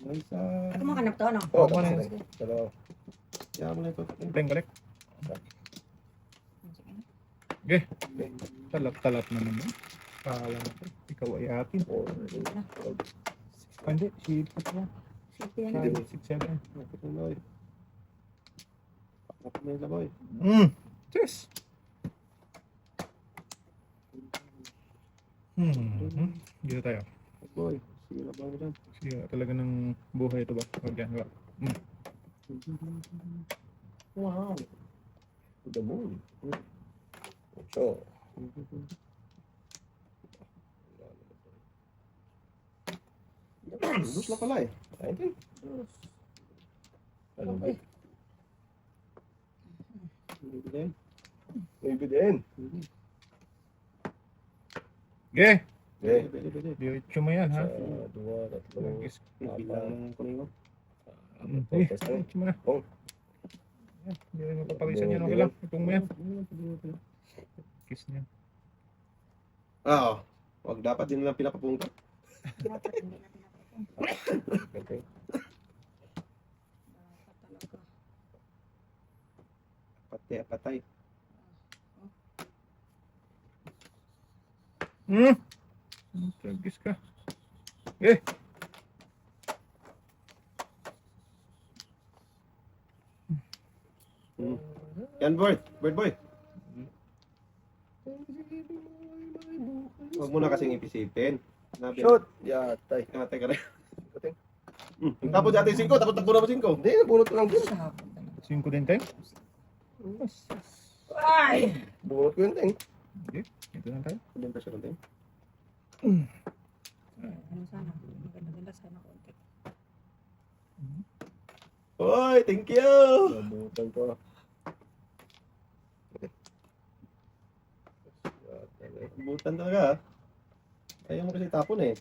Speaker 1: May isa.
Speaker 3: Ako mga kanap to, ano?
Speaker 4: Oh,
Speaker 2: Ako na
Speaker 4: tapos
Speaker 2: yun.
Speaker 4: na. Dalawa.
Speaker 1: Kaya mo na ito.
Speaker 2: Teng, balik. Okay. Talat na naman. Kala mo ko. Ikaw ay atin.
Speaker 4: 4,
Speaker 2: Ah, hindi. Si Patra.
Speaker 3: City yan.
Speaker 2: 5, 6, 7.
Speaker 1: Bakit mo boy? Bakit mo yung laboy?
Speaker 2: Yes. Dito tayo.
Speaker 1: Boy, sige laboy mo dyan.
Speaker 2: Sige, talaga ng buhay ito ba? Huwag yan. Huwag.
Speaker 1: Wow.
Speaker 4: to the moon. So,
Speaker 1: Luz na pala eh.
Speaker 4: 19. Ano ba?
Speaker 1: Hindi din.
Speaker 4: Maybe din.
Speaker 2: Okay.
Speaker 4: Okay.
Speaker 1: Pwede.
Speaker 2: Diretso mo yan, ha?
Speaker 4: Sa dua, tatlo,
Speaker 2: Is-
Speaker 1: Bilang ko na
Speaker 2: Eh,
Speaker 4: test na.
Speaker 2: diretso mo na.
Speaker 4: Oh.
Speaker 2: Yan, hindi rin mapapawisan yan. Okay lang. Itong mo yan. Kiss niya.
Speaker 1: Oo. Wag dapat din lang pinapapungka.
Speaker 3: Dapat hindi natin natin.
Speaker 4: Okay.
Speaker 1: Patay, patay.
Speaker 2: Kiss ka. Eh.
Speaker 1: Yan, Bird. Bird boy. Huwag mo na kasing ipisipin. Nabi.
Speaker 4: Shoot! Yeah, tay.
Speaker 1: Teka rin.
Speaker 4: Kuting.
Speaker 1: Tapos dati 5, tapos tagpo na mo 5.
Speaker 4: Hindi, nabunot ko lang din.
Speaker 2: 5 din tayo.
Speaker 3: Ay!
Speaker 4: Bunot ko yun, ting.
Speaker 2: Okay. Ito na tayo.
Speaker 1: Hindi pa siya natin.
Speaker 3: Ano sana? Maganda-ganda sana konti.
Speaker 1: Hoy, thank you!
Speaker 4: Nabutan ko.
Speaker 1: Butan talaga ha. Ayaw mo kasi tapon eh.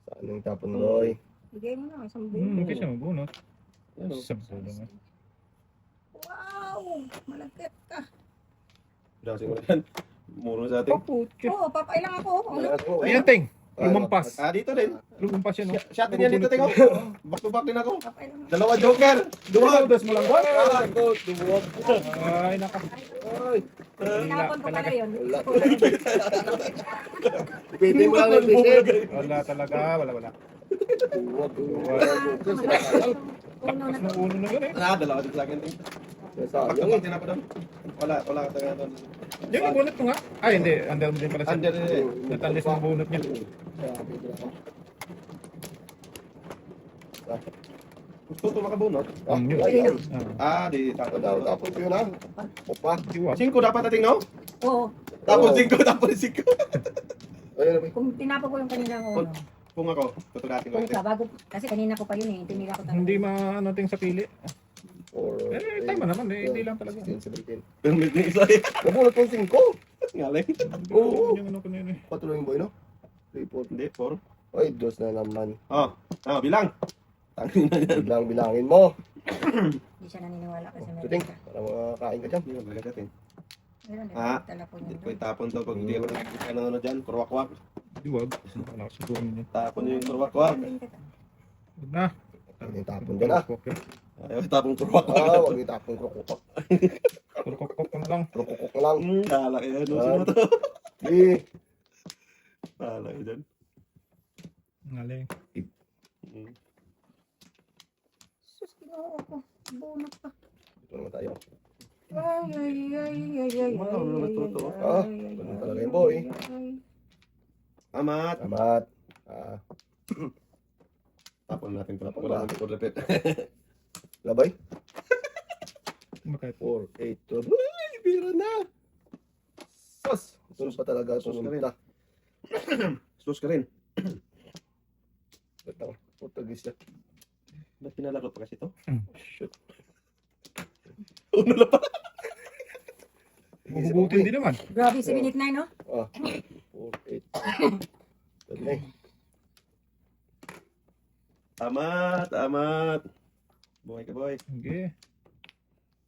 Speaker 4: Saan yung tapon, boy?
Speaker 3: Bigay mo na, isang
Speaker 2: Okay siya magbunot.
Speaker 1: Yan o.
Speaker 2: Isang bulo nga.
Speaker 3: Wow! Malagkit ka.
Speaker 1: Dasi mo na yan. Muro sa atin.
Speaker 2: Paputke.
Speaker 3: Oo, papay lang ako. Ano?
Speaker 2: Ayan, Ting. Lumampas.
Speaker 1: Ah, dito din.
Speaker 2: Lumampas yan, no?
Speaker 1: Shot din yan dito, tingo. Back to back din ako.
Speaker 3: Papay lang ako.
Speaker 1: Dalawa joker. Duwag.
Speaker 2: Das mo lang ba?
Speaker 4: Ah, go, duwag.
Speaker 2: Ay, naka.
Speaker 4: Ay,
Speaker 3: Tinapon ko pala yun.
Speaker 4: pwede mo lang yung bisit.
Speaker 2: Wala talaga. Wala.
Speaker 4: Duwag, duwag.
Speaker 3: Uno na
Speaker 2: Mas na uno na yun, eh.
Speaker 1: Ah, dalawa din sa akin. Ting. Back
Speaker 4: Sayang
Speaker 1: to
Speaker 4: eh.
Speaker 1: back din ako doon. Wala ka talaga doon.
Speaker 2: Yung bunot mo nga. Ay, hindi. Under mo din pala siya.
Speaker 1: Under eh.
Speaker 2: Natalis ang bunot niya.
Speaker 1: Gusto ito makabunot.
Speaker 4: Ah,
Speaker 2: Yun.
Speaker 4: ayun.
Speaker 1: Ah, di tapon daw.
Speaker 4: Tapos yun ah. Opa.
Speaker 2: Diwa.
Speaker 1: 5 dapat nating no?
Speaker 3: Oo.
Speaker 1: Tapos
Speaker 4: Oo.
Speaker 1: 5, tapos 5.
Speaker 4: Ayun, boy.
Speaker 3: Kung tinapon ko yung kanina ko, ano.
Speaker 1: Kung ako, tutugatin ko.
Speaker 3: Kung ka, bago, kasi kanina ko pa yun eh. Tinila ko talaga.
Speaker 2: Hindi maano ting sa pili.
Speaker 4: Or,
Speaker 2: Eh, tama naman. Eh, hindi lang talaga.
Speaker 4: 16, 17.
Speaker 1: Permit ni isa eh.
Speaker 4: Nabunot ko 5.
Speaker 1: Ngaling.
Speaker 4: Oo.
Speaker 2: Yung ano ko na yun, eh.
Speaker 4: Patuloy yung boy, no? 3, 4.
Speaker 1: Hindi, 4.
Speaker 4: Ay, dos na naman.
Speaker 1: Bilang. Tangin na yan.
Speaker 4: Biglang bilangin mo.
Speaker 3: Hindi siya naniniwala kasi meron
Speaker 4: Tuting,
Speaker 3: ka.
Speaker 4: para makakain ka dyan.
Speaker 1: Hindi na balagatin.
Speaker 3: Ayun,
Speaker 1: Ah,
Speaker 3: tala po
Speaker 1: Hindi
Speaker 3: niya
Speaker 1: ko itapon to pag hindi ako nakikita ng ano dyan, kurwakwak.
Speaker 2: Diwag. Wala ko siguro niya.
Speaker 1: Tapon niyo yung kurwakwak.
Speaker 2: Huwag na.
Speaker 4: Huwag yung tapon dyan, ah.
Speaker 1: Ayaw itapon kurwakwak.
Speaker 4: Huwag yung tapong krokokok.
Speaker 2: Kurkok lang.
Speaker 4: Krokokok lang.
Speaker 1: Kalaki yan. No,
Speaker 4: Ah.
Speaker 1: sino to?
Speaker 4: Eh,
Speaker 1: Kalaki dyan.
Speaker 2: Ngaling.
Speaker 3: Sus, ginawa ko. Bunot pa.
Speaker 4: ito naman tayo.
Speaker 3: Ay.
Speaker 1: Wow, natuto.
Speaker 4: Ah, ganun talaga yung boy.
Speaker 1: Amat.
Speaker 4: Salamat. Ah,
Speaker 1: Tapon natin pala.
Speaker 4: Tapon
Speaker 1: Wala
Speaker 4: ba?
Speaker 1: natin po repeat.
Speaker 4: labay.
Speaker 2: Bakit?
Speaker 4: 4, 8, 12. Ay, bira na. Sus. Sunod pa talaga.
Speaker 1: Sus
Speaker 4: Sunod
Speaker 1: ka rin.
Speaker 4: na.
Speaker 1: Sus ka rin.
Speaker 4: Ba't ako? Portuguese na.
Speaker 1: Ba't pinalaro pa kasi to?
Speaker 4: Shit.
Speaker 1: Uno lang pala.
Speaker 2: Huhugutin din naman.
Speaker 3: Grabe, 789, no?
Speaker 4: Ah, 4, 8. Pwede na eh.
Speaker 1: Amat. Amat. Buhay ka, boy.
Speaker 2: Sige.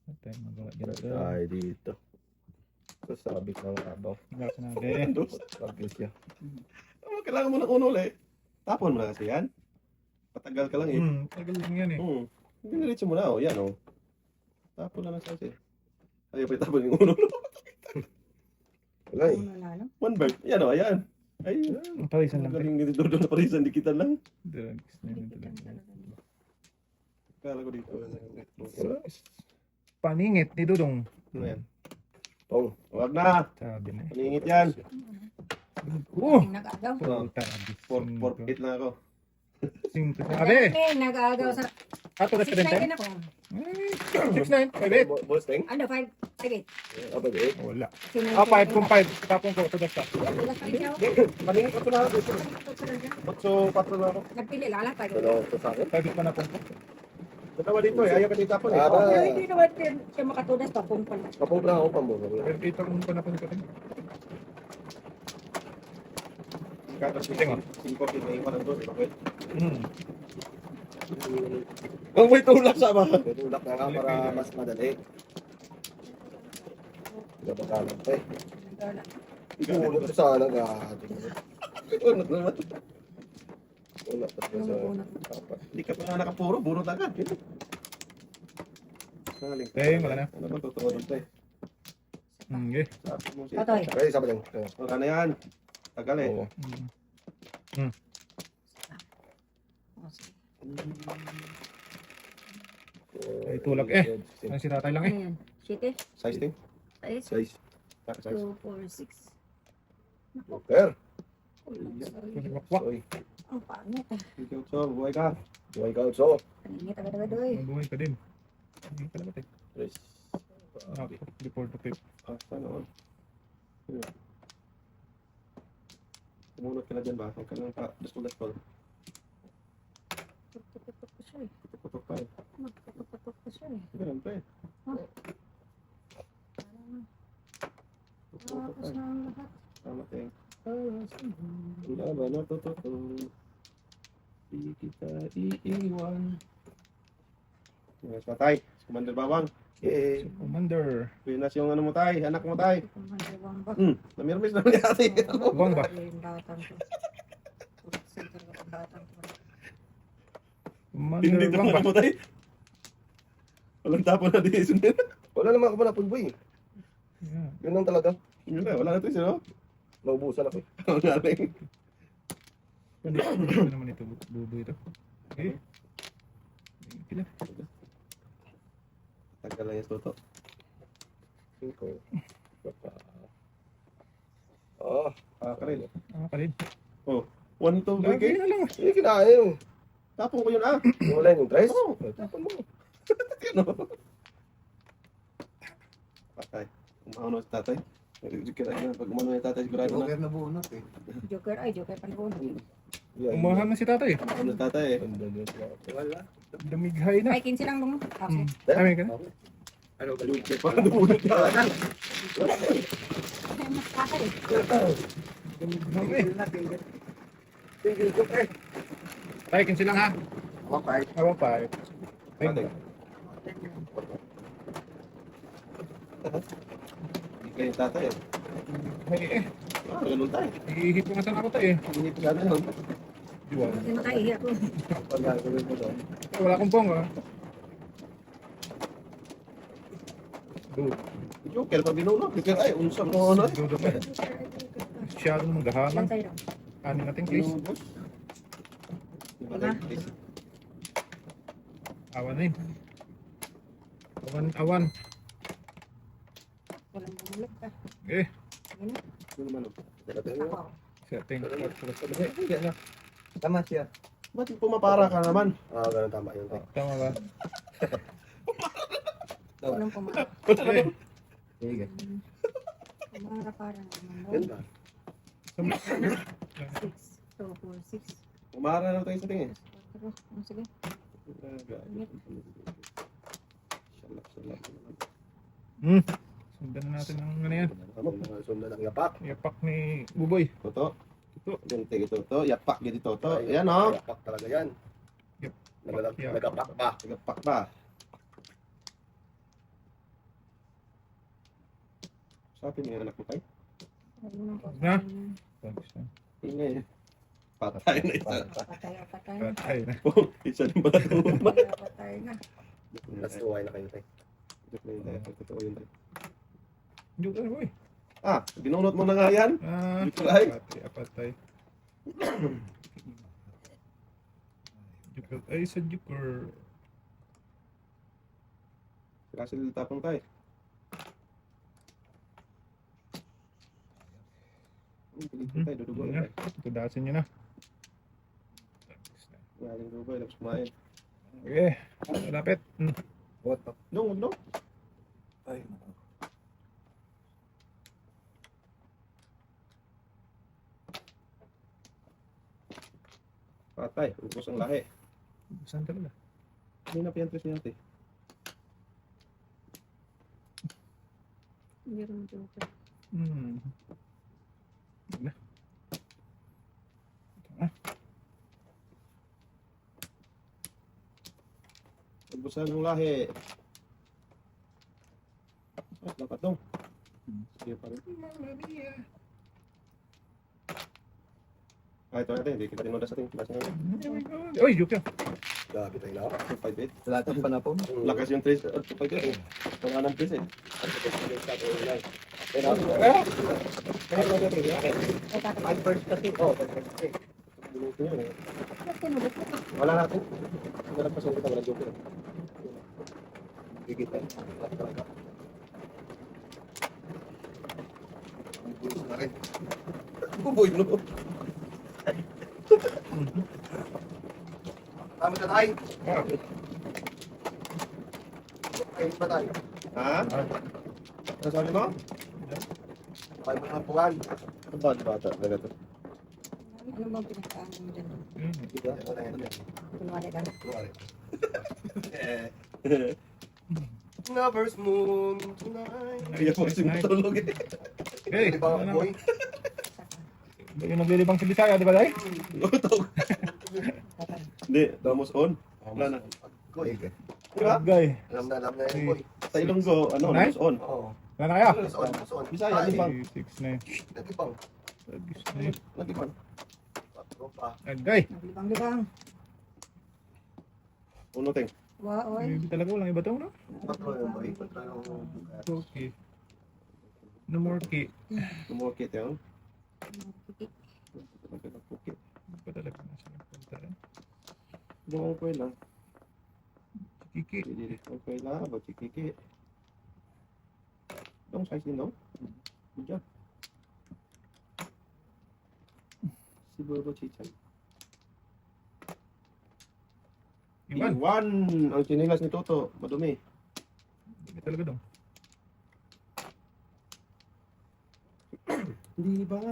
Speaker 2: Ano tayo magawa dyan?
Speaker 4: Ay, dito. Sasabit ng abaw.
Speaker 2: Wala ko sinabi.
Speaker 4: Portuguese niya.
Speaker 1: Kailangan mo ng uno ulit. Tapon mo na kasi yan. Patagal ka lang eh.
Speaker 2: Tagal lang yan eh.
Speaker 1: Diniritso mo na, oh. Yan, oh. Tapon na lang sa kasi. Ayaw pa itapon yung uno.
Speaker 4: Wala eh.
Speaker 3: Ano na, no?
Speaker 1: One bird. Yan, oh. Ayan. Ay,
Speaker 2: Ang parisan lang.
Speaker 1: galing dito doon na parisan. Dikitan lang.
Speaker 2: Drugs na yun talaga.
Speaker 1: Kala ko dito.
Speaker 2: Paningit ni Dudong.
Speaker 1: Ano yan?
Speaker 4: Tong.
Speaker 1: Huwag na.
Speaker 2: Sabi na eh.
Speaker 1: Paningit yan.
Speaker 2: Oh!
Speaker 3: Nag-agaw.
Speaker 2: Puta.
Speaker 1: 4-8 na ako.
Speaker 2: 5. Sabi!
Speaker 3: Nag-agaw sa...
Speaker 2: Ato na
Speaker 3: 6-9
Speaker 2: 30.
Speaker 3: ako.
Speaker 2: 6-9. Pwede.
Speaker 4: Boss Teng?
Speaker 3: Ano, 5? Sige.
Speaker 4: Ah, pwede eh.
Speaker 2: Wala. 5 kung 5. Tapong ko. Ito basta.
Speaker 1: Paningit ko na ako. 8-4 na ako.
Speaker 3: Nagpili lang lang, 5.
Speaker 4: Dalawa ko sa akin.
Speaker 2: 5 pa na po.
Speaker 1: Dalawa dito eh. Ayaw ka dito tapon eh.
Speaker 4: Ah, ba?
Speaker 3: Hindi naman siya makatudas pa kung pala.
Speaker 4: Kapong lang ako pambuno.
Speaker 2: 8 kung pa na po nito.
Speaker 1: Katas ko. 5 may iwan ng 2. Okay.
Speaker 4: Ang may tulak sa ba? May tulak na nga para mas madali. Nabakalan pa eh. Bunot ko sana gati.
Speaker 1: Unot naman.
Speaker 4: Wala pa siya sa apat.
Speaker 1: Hindi ka pa nga nakapuro. Bunot agad. Galing.
Speaker 2: Wala na.
Speaker 1: Ano ba totoo doon tayo?
Speaker 2: Okay.
Speaker 1: Sabi mo siya.
Speaker 3: Otoy.
Speaker 4: Okay, sama lang.
Speaker 1: Wala na yan. Tagal eh.
Speaker 4: Oo.
Speaker 2: Ay, tulak eh. Ano si tatay lang eh.
Speaker 3: Ayan. City.
Speaker 1: Size din.
Speaker 3: 8,
Speaker 4: Size.
Speaker 1: Size.
Speaker 3: 2, 4, 6.
Speaker 4: Joker.
Speaker 2: Wak.
Speaker 4: Soy.
Speaker 3: Ang pangit ah.
Speaker 1: Ikaw, so, buhay ka.
Speaker 4: Buhay ka so.
Speaker 3: Paningit agad-agad oy.
Speaker 2: Mabuhay ka din. Hindi ka naman eh.
Speaker 4: Tres.
Speaker 2: Ako. Before the tip.
Speaker 1: Ah, sana all. Kumunot ka na dyan ba? Huwag ka lang pa. Daspol-daspol.
Speaker 3: Tutok-tutok ko siya eh.
Speaker 1: Putok pa eh.
Speaker 3: Tutok-tutok ko siya eh.
Speaker 1: Ganun pa eh.
Speaker 3: Parang
Speaker 1: Putok pa
Speaker 3: tapos
Speaker 1: eh.
Speaker 3: na ang lahat.
Speaker 1: Tama tayo. Wala ba na totoo? Di kita iiwan. Yes, patay. Commander Bawang.
Speaker 4: Yay.
Speaker 2: Commander.
Speaker 1: Pinas yung ano mo tay. Anak mo tay.
Speaker 3: Commander Wamba.
Speaker 1: Namirmis na ni ate.
Speaker 2: Bang ba?
Speaker 3: Yung batang ko. Center ko ang batang ko.
Speaker 2: Commander
Speaker 1: Hindi
Speaker 2: bang
Speaker 1: naman
Speaker 2: ba?
Speaker 1: mo tay. Walang tapon na di sunod.
Speaker 4: Wala naman ako na boy.
Speaker 2: Yeah.
Speaker 4: Yun lang talaga.
Speaker 1: Yun na, wala na ito sino?
Speaker 4: Naubusan ako.
Speaker 1: Ang galing.
Speaker 2: Hindi naman ito. Bubo ito. Okay. Kila.
Speaker 1: Tagal lang yung toto.
Speaker 4: 5. Oh,
Speaker 1: Ah, ka rin.
Speaker 2: Pa rin.
Speaker 1: 1, 2,
Speaker 2: Lagi
Speaker 1: bigay.
Speaker 2: na lang.
Speaker 4: hindi kinain yun.
Speaker 1: Tapon ko yun ah.
Speaker 4: Wala yung tres.
Speaker 1: Oo.
Speaker 4: Tapon mo.
Speaker 1: Ano? Patay. Umahon si tatay. Pag umahon yung tatay, sigurado na.
Speaker 4: na bunot eh.
Speaker 3: Joker ay Joker panahon.
Speaker 2: Umahan na si tatay.
Speaker 1: Umahon na tatay eh.
Speaker 4: Wala.
Speaker 2: Damighay na.
Speaker 3: Ay 15 lang dong. Okay.
Speaker 2: Dami ka na.
Speaker 4: Ano ba?
Speaker 1: Paano bunot na?
Speaker 3: Ay mas kakal eh.
Speaker 2: Okay.
Speaker 4: Tingin ko eh.
Speaker 2: Tay, kinsi lang ha.
Speaker 4: Okay.
Speaker 2: Awa pa. Ay,
Speaker 1: Kaya tatay eh.
Speaker 2: May
Speaker 1: Ganun tayo.
Speaker 2: ihipungan ako tayo eh.
Speaker 1: Hindi pa gano'n nun.
Speaker 2: Di ba?
Speaker 3: Hindi makaihi ako.
Speaker 1: Pag gagawin mo doon.
Speaker 2: Wala akong pong ah. Dude.
Speaker 1: Joker pa binuno. Joker ay, unsam mo ano eh.
Speaker 2: Dude pa. Masyadong maghahalang.
Speaker 3: Yan tayo.
Speaker 2: Ano natin please?
Speaker 1: Binubos. Diba tayo, please?
Speaker 2: Awan na yun. Awan.
Speaker 3: Walang bumulog ka.
Speaker 2: Eh.
Speaker 1: Ano naman oh.
Speaker 3: Ako.
Speaker 2: Setting.
Speaker 5: Tama siya.
Speaker 1: Ba't pumapara ka naman?
Speaker 4: Ah, ganun tama yun.
Speaker 2: Tama ba?
Speaker 3: Walang pumarap.
Speaker 5: Sige.
Speaker 3: Pumarap para naman.
Speaker 4: Ganda.
Speaker 3: 6. 2, 4, 6.
Speaker 1: Pumara na tayo sa tingin.
Speaker 3: 4. Sige.
Speaker 1: Salap.
Speaker 2: Sundan na natin ang ano yan.
Speaker 4: Sundan ang yapak.
Speaker 2: Yapak ni Buboy.
Speaker 1: Toto. Ganti ito to. Yapak gini toto. Ayan oh.
Speaker 4: Yapak talaga yan.
Speaker 2: Yep.
Speaker 4: Nagapak ba?
Speaker 1: Yapak ba? Sabi niya anak mo tayo.
Speaker 2: Na?
Speaker 1: Ingay. Patay na isa.
Speaker 3: Patay.
Speaker 2: Patay na.
Speaker 1: Oh, isa din pala tuma.
Speaker 3: Patay na.
Speaker 4: Let's do na kayo tayo.
Speaker 1: Totoo yun tayo.
Speaker 2: Joke na boy.
Speaker 1: Ah, binunot mo na nga yan.
Speaker 2: Ah,
Speaker 1: Patay.
Speaker 2: patay. Joker. Ay, sa Joker.
Speaker 1: Kasi tapong tayo. Pilitin tayo, dudugo na tayo.
Speaker 2: Tudasin nyo na.
Speaker 1: Galing Dubai, tapos kumain.
Speaker 2: Okay. Malapit.
Speaker 5: What the?
Speaker 1: Dong, dong.
Speaker 5: Ay.
Speaker 1: Patay, ubos ang lahi.
Speaker 2: Saan talaga?
Speaker 1: Hindi na piyantres niya natin.
Speaker 3: Meron joker.
Speaker 2: Hmm. Na.
Speaker 1: Ubusan ng lahi. Ay, dapat dong. Sige pa rin. Ah, ito natin, hindi kita tinoda sa ating klase natin.
Speaker 2: Uy, Joker.
Speaker 4: Grabe tayo na.
Speaker 1: 258.
Speaker 5: Wala kang panapon.
Speaker 1: Lakas yung 3, 258 eh. Wala ng 3 eh.
Speaker 3: Ay,
Speaker 5: First kasi. Oh, first kasi.
Speaker 3: bakit tinulog ko?
Speaker 1: Wala natin. Wala pa sa kita, wala joker.
Speaker 5: Gigit tayo.
Speaker 1: Buboy no.
Speaker 4: Tama ka tayo. Kayo pa tayo.
Speaker 1: Ha? Ano sabi mo?
Speaker 4: Kayo pa ng puwan.
Speaker 1: Ang bata, talaga to.
Speaker 3: Ano bang pinagkaan mo dyan? Kunwari ka na.
Speaker 4: Na first moon tonight.
Speaker 1: Kaya po kasi matulog eh.
Speaker 2: Hey,
Speaker 4: Di ba boy?
Speaker 2: yung naglilibang si Bisaya, di ba day?
Speaker 1: Lutog. Hindi, damos on. Wala na.
Speaker 4: Boy.
Speaker 1: Di ba?
Speaker 2: Guy.
Speaker 4: Alam na yun boy.
Speaker 1: Sa Ilonggo, ano,
Speaker 2: Nay?
Speaker 1: damos on.
Speaker 4: Oo.
Speaker 2: Wala na kaya?
Speaker 4: Son.
Speaker 1: Bisaya,
Speaker 4: Ay,
Speaker 1: libang.
Speaker 2: 6 na yun.
Speaker 4: Nagipang.
Speaker 2: Tagis na yun.
Speaker 1: Nagipang.
Speaker 4: Patro pa.
Speaker 2: Guy.
Speaker 3: Naglibang-libang.
Speaker 1: Uno, ting.
Speaker 3: Wow, oy.
Speaker 2: Hindi talaga walang iba to, no?
Speaker 4: Patro yun boy. Patro yung...
Speaker 2: Okay. No more key.
Speaker 1: Kumukit yun.
Speaker 3: Kiki.
Speaker 1: Kumukit.
Speaker 2: Hindi pa talaga nasa nagpunta rin.
Speaker 1: Yung okay lang.
Speaker 2: Kiki.
Speaker 1: Okay lang, ba't kiki? Dong size din, no? Good job. Si Bobo Chichay.
Speaker 2: Iwan.
Speaker 1: Iwan! Ang sinilas ni Toto, madumi.
Speaker 2: Hindi talaga dong.
Speaker 1: Hindi ba?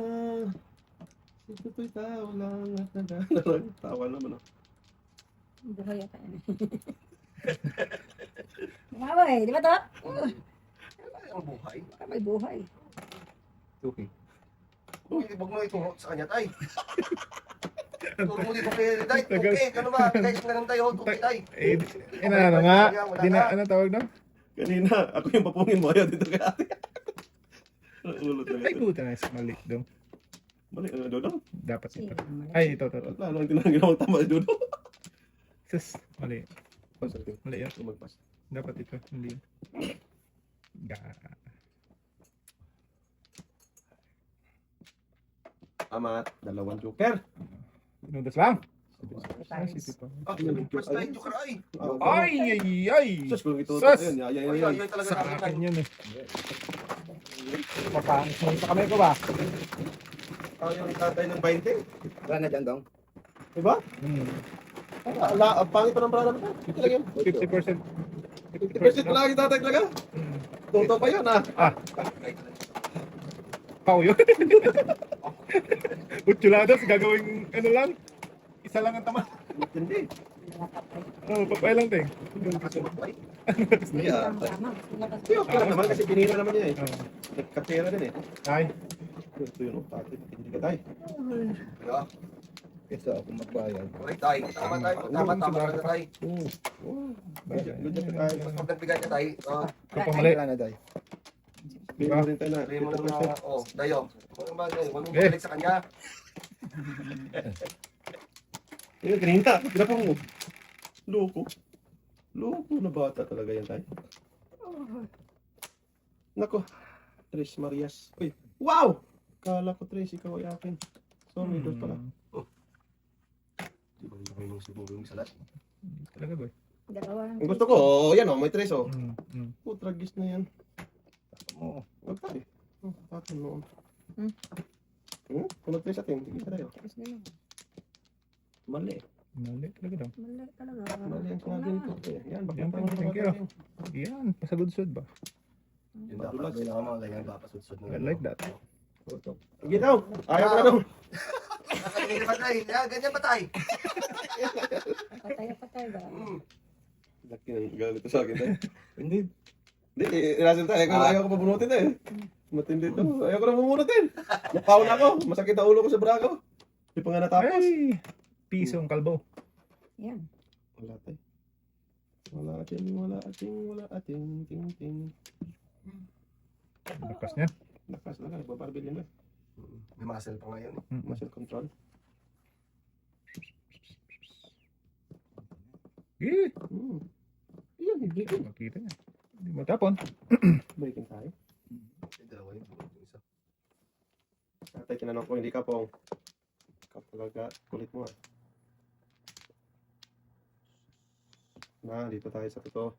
Speaker 1: Si Toto'y tao lang at naglalaro. Tawa naman, oh.
Speaker 3: Buhay yata yan. Bumaboy, di ba to?
Speaker 4: Ang buhay.
Speaker 3: Baka may buhay.
Speaker 5: Okay.
Speaker 4: Uy, huwag mo ituro sa kanya tay. Turo mo dito kay Tay. Okay, ano ba? Guys, na lang tayo. Okay, Tay.
Speaker 2: Ano nga? Di na, ano tawag na?
Speaker 1: Kanina, ako yung papungin mo. Ayaw dito kay ate. Ulo talaga.
Speaker 2: Ay, puta na. Mali dong.
Speaker 1: Mali, Dodong.
Speaker 2: Dapat ito.
Speaker 3: Sige.
Speaker 2: Ay, ito.
Speaker 1: Wala lang ginagawa tama, Dodong.
Speaker 2: Sus, mali.
Speaker 1: Positive.
Speaker 2: Mali yan.
Speaker 1: Tumagpas.
Speaker 2: Dapat ito. Hindi.
Speaker 1: Amat, dalawang joker.
Speaker 2: Nudas lang.
Speaker 3: Ay,
Speaker 2: City pa.
Speaker 4: Ah, first time, joker ay.
Speaker 2: Ay!
Speaker 1: Sus, kung ito,
Speaker 2: Sus!
Speaker 1: ayun,
Speaker 4: Ay,
Speaker 1: yan.
Speaker 4: ay, talaga
Speaker 2: Sa
Speaker 4: namin
Speaker 2: akin
Speaker 4: yan.
Speaker 2: yun eh. Mapangit mo sa kamay ko ba?
Speaker 1: Ayaw ni tatay ng 20.
Speaker 5: Wala na dyan, dong.
Speaker 1: Diba?
Speaker 2: Hmm.
Speaker 1: Ang pangit pa ng prada mo. Ito lang yun.
Speaker 2: 50%.
Speaker 1: 50% pa lang yung tatay talaga.
Speaker 2: Hmm.
Speaker 1: Toto pa yun, ah.
Speaker 2: Pao yun. Utuladas, gagawing ano lang. Isa lang ang tama.
Speaker 1: Hindi.
Speaker 2: Oo, papay lang ting.
Speaker 1: Yeah.
Speaker 3: tama. Sila kasi.
Speaker 1: Hindi, okay lang naman kasi pinira naman niya eh.
Speaker 2: Oo.
Speaker 1: Nagkapera din eh.
Speaker 2: Ay,
Speaker 1: Ito yun, oh, tatay. Hindi ka tayo.
Speaker 4: Yeah.
Speaker 5: Kesa ako magbayad.
Speaker 4: Correct tayo. Tama tayo. Tama na tayo.
Speaker 1: Good job tayo.
Speaker 4: Pag nagbigay na tayo,
Speaker 2: ito pa mali.
Speaker 5: Wala na, day.
Speaker 1: Bigyan rin tayo na.
Speaker 4: sabihin mo lang na, Dayo, huwag mo
Speaker 2: Eh.
Speaker 4: balik sa kanya.
Speaker 1: Ayun, grinta. Ginapa mo. Loko. Loko na bata talaga yan tayo. Nako. Tres Marias. Uy. Wow! Kala ko Tres, ikaw ay akin. Sorry, doon pala.
Speaker 4: Di ba yung siguro yung salat?
Speaker 2: Talaga boy.
Speaker 3: Dalawa lang.
Speaker 1: Ang gusto ko, yan oh, may Tres oh. Tragis na yan.
Speaker 5: Oo.
Speaker 1: Huwag tayo. Tatin mo.
Speaker 3: Hmm?
Speaker 1: Kung nag-Tres atin, hindi ka tayo.
Speaker 3: Tapos na yun.
Speaker 1: Mali.
Speaker 2: Mali talaga daw.
Speaker 3: Mali talaga.
Speaker 1: Mali ang sinabi nito. Yan, bakit
Speaker 2: Yan,
Speaker 1: tayo
Speaker 2: thank you. Yan, pasagudsod ba?
Speaker 4: Yun dapat, may mga ganyan papasudsod
Speaker 2: I like that.
Speaker 1: Sige daw. Ayaw ko na daw.
Speaker 4: Nakatingin pa tayo. Yeah, ganyan pa tayo.
Speaker 3: Patay ba?
Speaker 1: Laki ng galit sa akin tayo.
Speaker 5: Hindi.
Speaker 1: Hindi, irasin tayo. Ayaw ko pabunutin tayo. Matindi ito. Ayaw ko na pabunutin. Napaw na ako. Masakit ang ulo ko sa brago. Hindi pa nga natapos.
Speaker 2: Ay! Piso ang kalbo.
Speaker 3: Yan.
Speaker 1: Wala tayo. Wala ating, ting.
Speaker 2: Lakas niya.
Speaker 1: Lakas na lang, babarbil yun eh.
Speaker 4: May muscle pa ngayon.
Speaker 1: Muscle control.
Speaker 2: Eh!
Speaker 1: Yan, breaking.
Speaker 2: Makita niya. Hindi mo tapon.
Speaker 1: Breaking tayo.
Speaker 4: Yung dalawa yun. Yung isa.
Speaker 1: Tatay, tinanong ko, hindi ka pong. Ikaw talaga, kulit mo ah. Na, dito tayo sa totoo.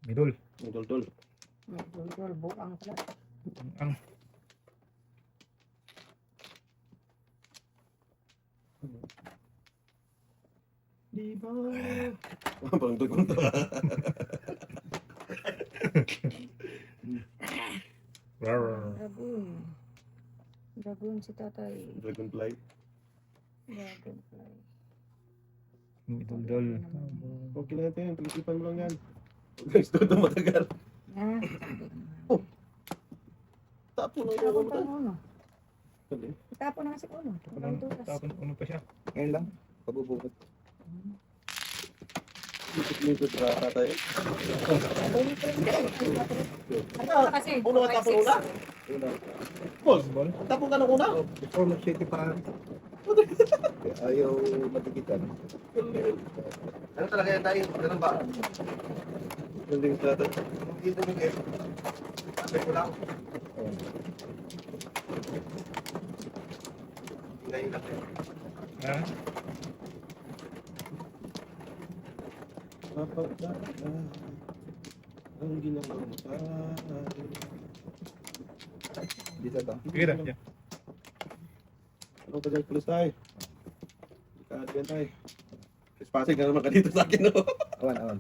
Speaker 2: Midol.
Speaker 1: Dol-dol.
Speaker 3: Dol, buang pala.
Speaker 2: Ang
Speaker 1: Di ba? Parang dugon to.
Speaker 3: Dragoon. Dragoon si tatay.
Speaker 1: Dragonfly.
Speaker 3: Dragonfly.
Speaker 2: midol.
Speaker 1: Okay lang natin, pag-isipan mo lang yan. Huwag kang estudo matagal.
Speaker 3: Ah,
Speaker 1: Tapo lang yung
Speaker 3: tapon
Speaker 1: ako
Speaker 3: pa
Speaker 1: mo.
Speaker 3: ang uno.
Speaker 1: Sabi,
Speaker 3: Tapon na kasi uno. Walang tulas.
Speaker 2: Tapon uno pa siya.
Speaker 5: Ngayon lang. Pabubukot.
Speaker 1: likod-likod sa tatay.
Speaker 3: Ano kasi?
Speaker 1: Uno ka tapon una? Boss, tapon ka ng una?
Speaker 5: Before mag-shake pa. Ayaw matikitan.
Speaker 4: Ano talaga yan tayo? Ganun ba?
Speaker 1: Galing sa tatay.
Speaker 4: Hindi ito yung sabi ko lang. Ngayon lang.
Speaker 2: Ha?
Speaker 1: Ang ginawa mo sa akin.
Speaker 5: Dito to.
Speaker 2: Kira siya.
Speaker 1: Anong tagal pulis tayo? Ikadyan tayo. Espasig na naman ka dito sa akin, no?
Speaker 5: Awan, awan.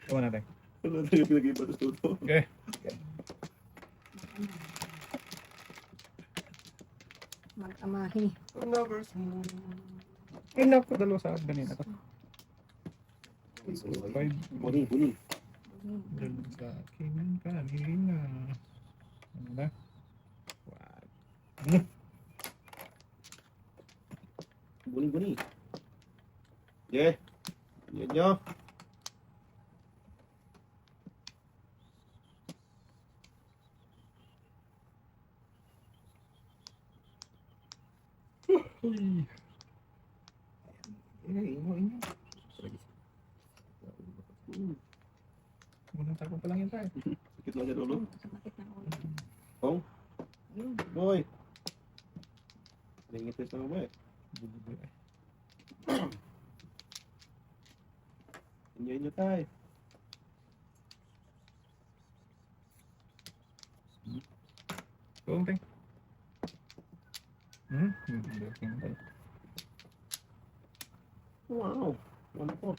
Speaker 2: Tawa natin.
Speaker 1: Wala tayo pinag-iba sa studio.
Speaker 2: Okay.
Speaker 3: Mag-amahi.
Speaker 2: Ay, naku, dalawa sa ganina to. 5
Speaker 1: Buni, buni.
Speaker 2: dun sa akin kanina. Ano na?
Speaker 1: Buni, buni. Yeah. Yan nyo.
Speaker 2: Uy. Inyo. Unang tapon pa lang yan tayo.
Speaker 1: Sakit lang yan ulo.
Speaker 3: Sumakit ng ulo.
Speaker 1: Kong,
Speaker 3: Ayun.
Speaker 1: boy. Nangingipis na ba eh. Inyo tayo.
Speaker 2: Konting. Konting tayo.
Speaker 1: Wow. Wonderful.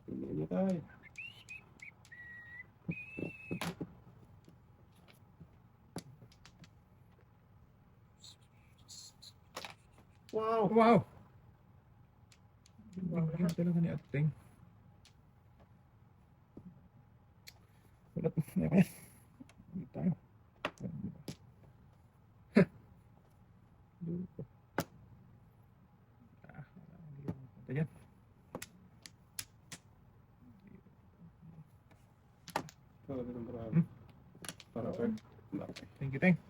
Speaker 1: Inyo tayo. Wow.
Speaker 2: Wow! Ang talaga ni Ating. Wala po. Ano yan? Hindi tayo. Dulo. Hindi ko mapunta dyan.
Speaker 1: Talaga ng marami. Para sir.
Speaker 2: Thank you, Teng.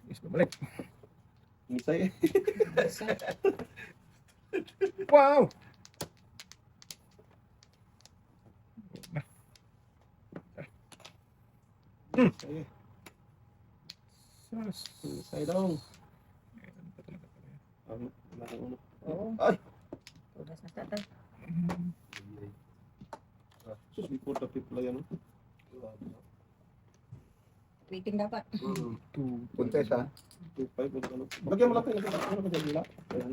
Speaker 2: Is bumalik.
Speaker 1: Misay eh.
Speaker 2: Wow!
Speaker 1: Misay eh.
Speaker 2: Sas.
Speaker 1: Misay daw.
Speaker 2: Ayan pa talaga pala yan.
Speaker 1: Ano? Malaking ulo.
Speaker 3: Oo.
Speaker 1: Ay!
Speaker 3: Tugas na tatay.
Speaker 1: Sus, before the people yan.
Speaker 3: Waiting dapat.
Speaker 5: Puntes ha.
Speaker 1: 2.5 o ano. Bagyan mo lang tayo. Ano ka dyan nila? Ayan.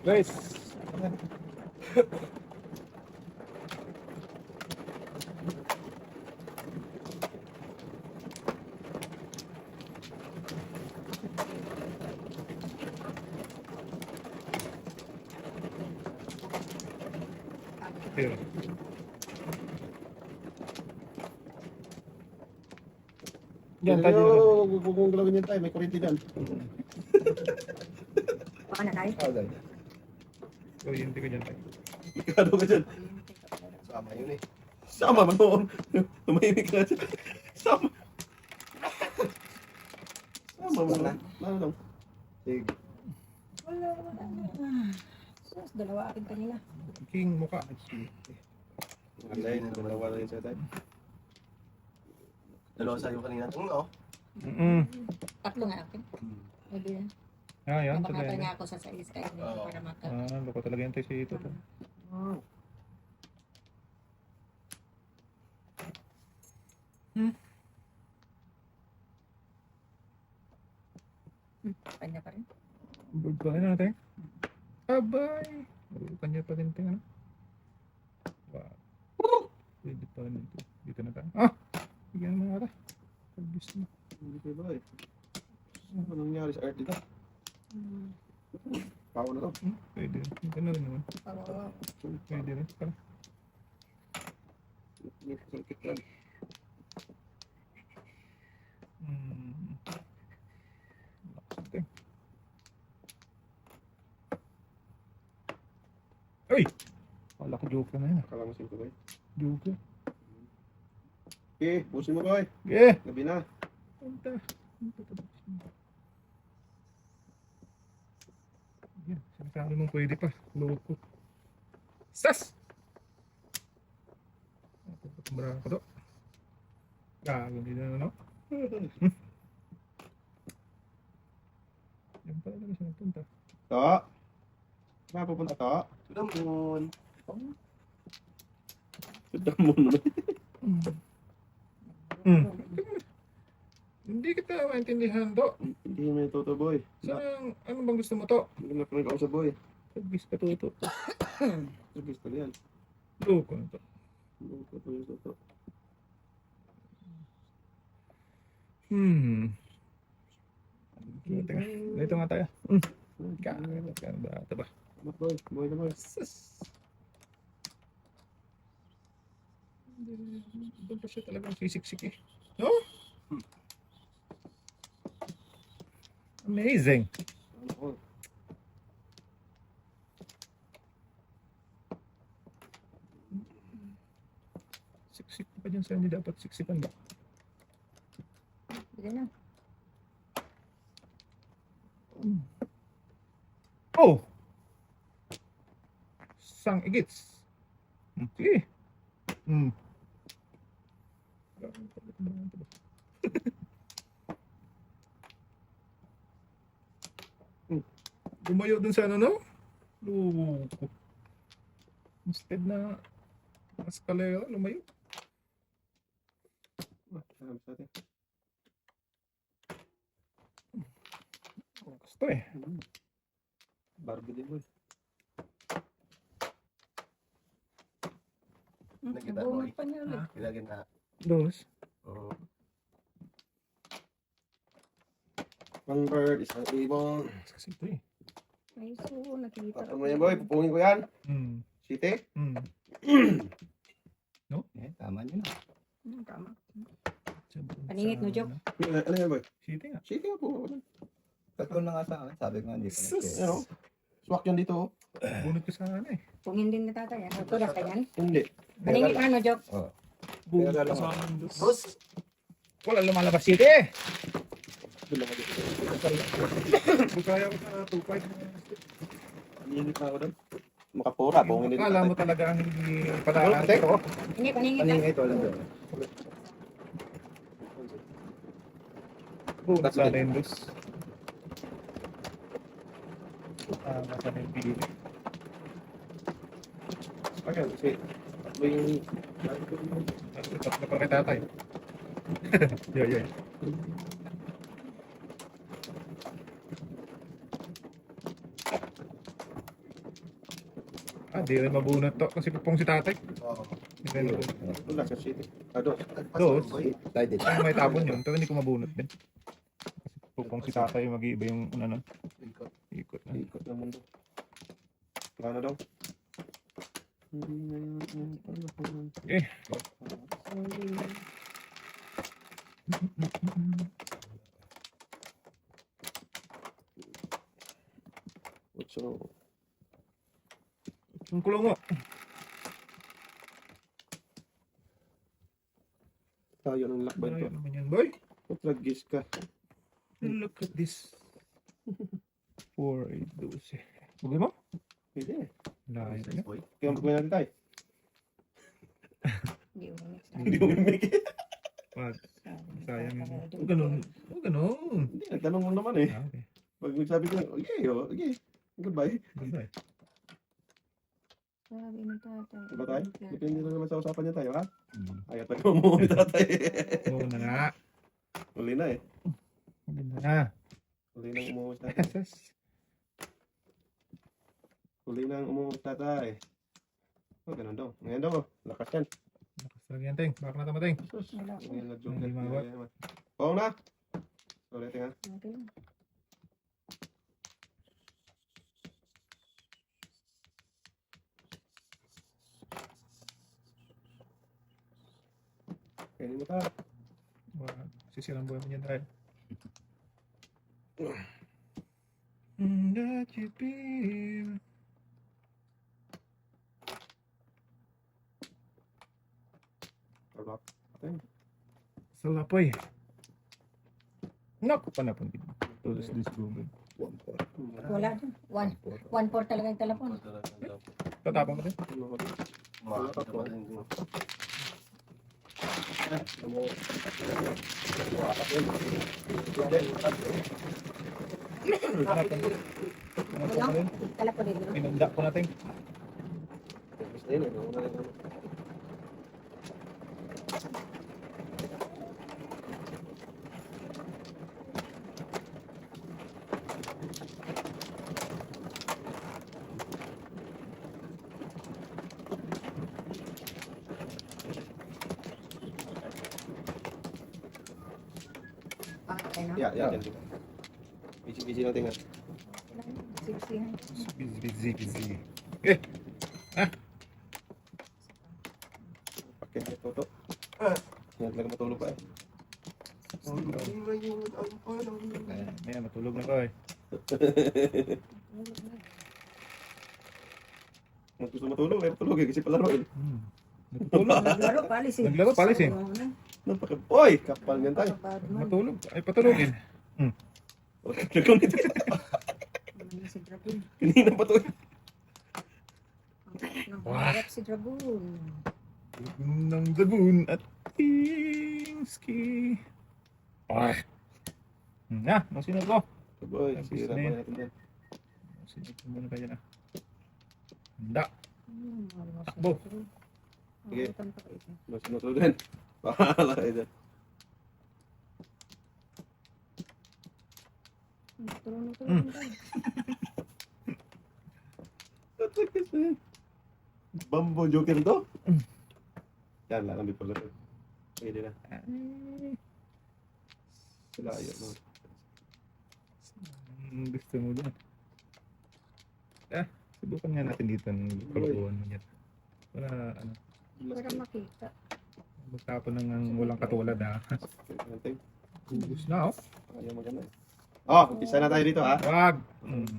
Speaker 2: Guys! Here. Yan tayo.
Speaker 1: Huwag mong galawin yan tayo. May kurente dyan.
Speaker 3: Baka na tayo.
Speaker 5: Alay.
Speaker 2: Kuryente ko dyan tayo.
Speaker 1: Ikado ka dyan.
Speaker 4: Sama yun eh.
Speaker 1: Sama man mo. Tumahimik ka dyan. Sama. Sama mo na. Ano lang.
Speaker 5: Sige.
Speaker 3: Wala. Sus, dalawa akin kanina.
Speaker 2: King mukha.
Speaker 1: Alay, dalawa na rin siya tayo.
Speaker 4: Dalawa sa'yo kanina. Oo.
Speaker 3: Tatlo nga akin. Pwede yan.
Speaker 2: Ah, yan.
Speaker 3: Napakatay
Speaker 2: Talaga.
Speaker 3: nga ako sa size kaya hindi
Speaker 4: Oo.
Speaker 3: para maka.
Speaker 2: Loko talaga yan tayo si ito.
Speaker 3: Kanya pa rin.
Speaker 2: Babae natin. Abay! Kanya pa din tingnan. Wow. Pwede pa rin ito. Dito na tayo. Ah! Bigyan mo nga ata. Pag-bis mo.
Speaker 1: Hindi kayo ba eh. Ano nangyari sa art dito? Pao na to.
Speaker 2: Pwede. Ito na rin naman.
Speaker 3: Oo.
Speaker 2: Pwede rin. Para.
Speaker 1: Sakit yan.
Speaker 2: Lakas natin. Ay! Kala ko joke na yan.
Speaker 1: Akala mo simple ba eh.
Speaker 2: Joke.
Speaker 1: Okay, pusin mo ba eh.
Speaker 2: Yeah!
Speaker 1: Gabi na.
Speaker 2: Punta. Yan. Sinasabi mong pwede pa. Loko. Sas! Tumara ko to. Gago hindi na ano. Yan pala talaga siya nagpunta.
Speaker 1: To. Saan pupunta to?
Speaker 4: Damon.
Speaker 1: Damon naman.
Speaker 2: Hindi kita maintindihan to.
Speaker 1: Hindi mo yung toto boy.
Speaker 2: Saan, ano bang gusto mo to?
Speaker 1: Hindi na pinag sa boy.
Speaker 2: Sagbis ka to.
Speaker 1: Service na yan.
Speaker 2: Loko na to.
Speaker 1: Hindi ko to yung toto.
Speaker 2: Teka, dito nga tayo. Kaya ba? Ito ba?
Speaker 1: Mat boy, boy na boy.
Speaker 2: Doon pa siya talagang sisiksik eh. No? Amazing.
Speaker 1: Ako.
Speaker 2: Siksik pa dyan sa hindi dapat siksikan ba?
Speaker 3: Hindi na.
Speaker 2: Oh! Sang igits. Sige. Lumayo dun sa ano, no? Loko. Instead na escalera, lumayo.
Speaker 1: Salamat sa atin.
Speaker 2: Gusto eh.
Speaker 1: Barbie din boy.
Speaker 4: Nakita mo,
Speaker 3: Nabunot pa niya ulit.
Speaker 4: Ilagyan na.
Speaker 2: Dos.
Speaker 4: Oo.
Speaker 1: One bird, isang ibon.
Speaker 2: Kasi ito eh.
Speaker 3: Ay, so, nakita
Speaker 1: Tapos mo yan boy, pupungin ko yan. City.
Speaker 2: No?
Speaker 5: Tama nyo na.
Speaker 3: Tama. Paningit mo, Jok.
Speaker 1: Ano yan boy?
Speaker 2: City nga.
Speaker 1: City nga po.
Speaker 5: Tatlo na nga sa akin. Sabi ko nga, hindi ko na
Speaker 2: Sus.
Speaker 1: Ano? Swak yan dito. oh.
Speaker 2: Bunot ko sa ano eh.
Speaker 3: Pungin din na tatay. Ano to, ka yan?
Speaker 1: Hindi.
Speaker 3: Paningit ano, Jok?
Speaker 5: Oh.
Speaker 2: Bunot
Speaker 5: Kaya
Speaker 2: ko sa
Speaker 5: lang.
Speaker 2: akin. Dos.
Speaker 4: Boss,
Speaker 2: Wala lumalabas City eh.
Speaker 1: Doon lang ako dito.
Speaker 2: Bukaya ko sa 2.5.
Speaker 1: Paningit na ako doon. Makapura, pungin din.
Speaker 2: Akala mo talaga ang hindi pala.
Speaker 1: Wala, tek.
Speaker 3: Hindi, paningit
Speaker 5: Ano
Speaker 3: lang.
Speaker 5: yung ito? Alam ko.
Speaker 2: Bunot sa akin. Dos. Nasa na yung pili.
Speaker 1: Ayan, kasi tatlo yung...
Speaker 2: Tatlo pa kay tatay. Yoy. Di rin mabunot to kasi pupong si tatay.
Speaker 4: Oo.
Speaker 2: Hindi rin mabunot.
Speaker 1: Wala sa city. Dos.
Speaker 2: Dos.
Speaker 5: Tayo dito.
Speaker 2: Kaya may tapon yun, pero hindi ko mabunot din. Kasi pupong si tatay, mag-iiba yung ano, ikot na.
Speaker 1: Ikot na mundo. Wala na daw.
Speaker 2: Eh.
Speaker 1: So,
Speaker 2: Yung kulong mo.
Speaker 1: tayo ng lakbay
Speaker 2: Ano
Speaker 1: to.
Speaker 2: naman yan, boy?
Speaker 1: Tragis ka.
Speaker 2: Look at this. 4, 8, 12. Bugay mo?
Speaker 1: Pwede.
Speaker 2: Lahat
Speaker 4: Nice,
Speaker 2: na.
Speaker 4: boy.
Speaker 1: Kaya magpapay natin tayo.
Speaker 3: Hindi mo mix.
Speaker 1: Hindi mo mimik.
Speaker 2: Wag. Sayang yun. Huwag ganun. Huwag ganun.
Speaker 1: Hindi, nagtanong mo naman eh.
Speaker 2: Okay.
Speaker 1: Pag nagsabi ko, okay. Goodbye.
Speaker 2: Goodbye.
Speaker 3: Sabi ng tatay.
Speaker 1: Diba tayo? Depende na naman sa usapan niya tayo, ha?
Speaker 5: Hmm.
Speaker 1: Ayaw tayo umuwi tatay.
Speaker 2: Oo na nga.
Speaker 1: Uli na eh.
Speaker 2: Hindi na.
Speaker 1: Uli na umuwi tatay.
Speaker 2: Yes.
Speaker 1: Uli na umuwi tatay. Oh, ganun daw. Ngayon daw, lakas yan.
Speaker 2: Lakas talaga yan, Teng. Baka na tamating.
Speaker 1: Sus.
Speaker 3: Wala ko.
Speaker 1: Ngayon na-joke.
Speaker 2: Hindi mawag.
Speaker 1: Oo na. Sorry, tinga.
Speaker 3: Okay lang.
Speaker 1: Kainin mo ta.
Speaker 2: Wag. Sisirang buhay mo yan dahil. That you feel.
Speaker 1: Sarap.
Speaker 2: Salapoy. Naku, panapon din. Tulos this Google.
Speaker 5: 1-4.
Speaker 3: Wala dyan. 1-4 talaga yung telepon.
Speaker 2: Tatapang ko din.
Speaker 4: Makakita pa rin din.
Speaker 2: Panapon ko.
Speaker 3: Wala. Telepon din.
Speaker 2: Inunda ko natin.
Speaker 3: Okay na.
Speaker 1: Yeah. Busy lang tinga.
Speaker 3: 60.
Speaker 2: Busy.
Speaker 1: Okay, toto. Yan talaga matulog pa eh.
Speaker 2: Ayan, matulog na ko eh.
Speaker 1: Kung gusto matulog, eh, matulog eh, kasi palaro eh.
Speaker 2: Natutulog.
Speaker 3: Naglaro, palis eh.
Speaker 2: Naglaro, palis eh.
Speaker 3: Oo, ano?
Speaker 1: Oy, kapal yan tayo.
Speaker 3: Bad man.
Speaker 2: Matulog. Ay, patulogin.
Speaker 1: Nagkamit.
Speaker 3: Ano na si Dragoon?
Speaker 1: Kanina pa to.
Speaker 3: Ang pangarap si Dragoon.
Speaker 2: Ng Dragoon at Kingski. Ay. Na, masinod ko.
Speaker 1: Boy, sira pa natin yan.
Speaker 2: Masinod ko muna kayo na. Handa.
Speaker 3: Takbo.
Speaker 1: Sige. Mas matulog yan. Pahala kayo dyan. Bambo joker to? Yan lang, hindi pala. Pwede na. Sila yun. No?
Speaker 2: Gusto mo dyan. Subukan nga natin dito ng kalokohan mo dyan. Para ano,
Speaker 3: Para makita.
Speaker 2: magtapon ng walang katulad ha. Gusto na oh.
Speaker 1: Ayaw maganda. Oh, umpisa na tayo dito ha.
Speaker 2: Wag!
Speaker 1: Umpisa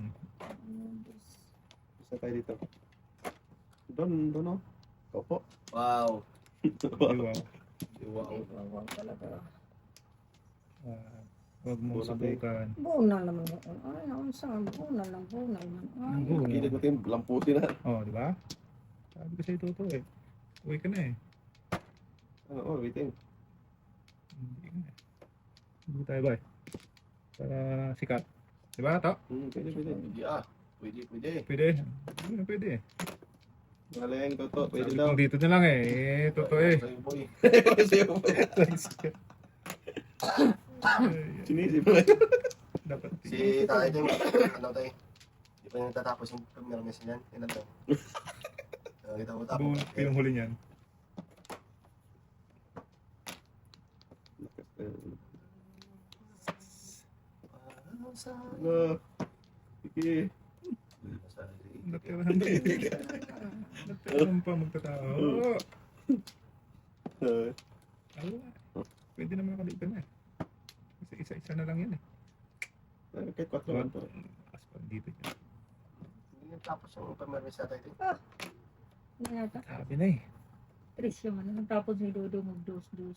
Speaker 1: tayo dito. Doon oh. Opo.
Speaker 4: Wow.
Speaker 2: Wow.
Speaker 4: Wow.
Speaker 3: Wow, talaga.
Speaker 2: Wag mo subukan.
Speaker 3: Bunal naman ako. Ay, naman sa bunal lang, bunal man. Ay,
Speaker 1: Kilit mo tayo, lamputin na.
Speaker 2: Oh, di ba? Sabi ko sa'yo ito eh. Uwi ka na eh.
Speaker 1: Oo, waiting.
Speaker 2: Hindi ka na. Hindi tayo ba eh. Para sikat. Di ba ito?
Speaker 1: Pwede.
Speaker 4: Pwede.
Speaker 2: Pwede. Pwede eh.
Speaker 1: Galing, toto. Pwede
Speaker 2: Sabi
Speaker 1: daw.
Speaker 2: kong dito na lang eh. Totoo eh.
Speaker 4: Sa'yo, boy.
Speaker 1: Sinisip mo.
Speaker 2: Dapat
Speaker 4: Si tayo din, ano tayo? Di pa yung tatapos yung camera message yan. Yan lang. Kita mo tapos.
Speaker 2: buo yung huli niyan.
Speaker 1: Ano? Sige.
Speaker 2: Natirahan pa. Natirahan pa magtatao. Ala. Pwede naman nakalipan na eh. Kasi isa-isa na lang yan eh.
Speaker 1: Kahit 4 lang to.
Speaker 2: As pa dito niya.
Speaker 4: Hindi tapos yung camera message tayo.
Speaker 3: ano yata?
Speaker 2: Sabi na eh.
Speaker 3: Tris yung ano. Tapos ni Dodo mag-dos-dos.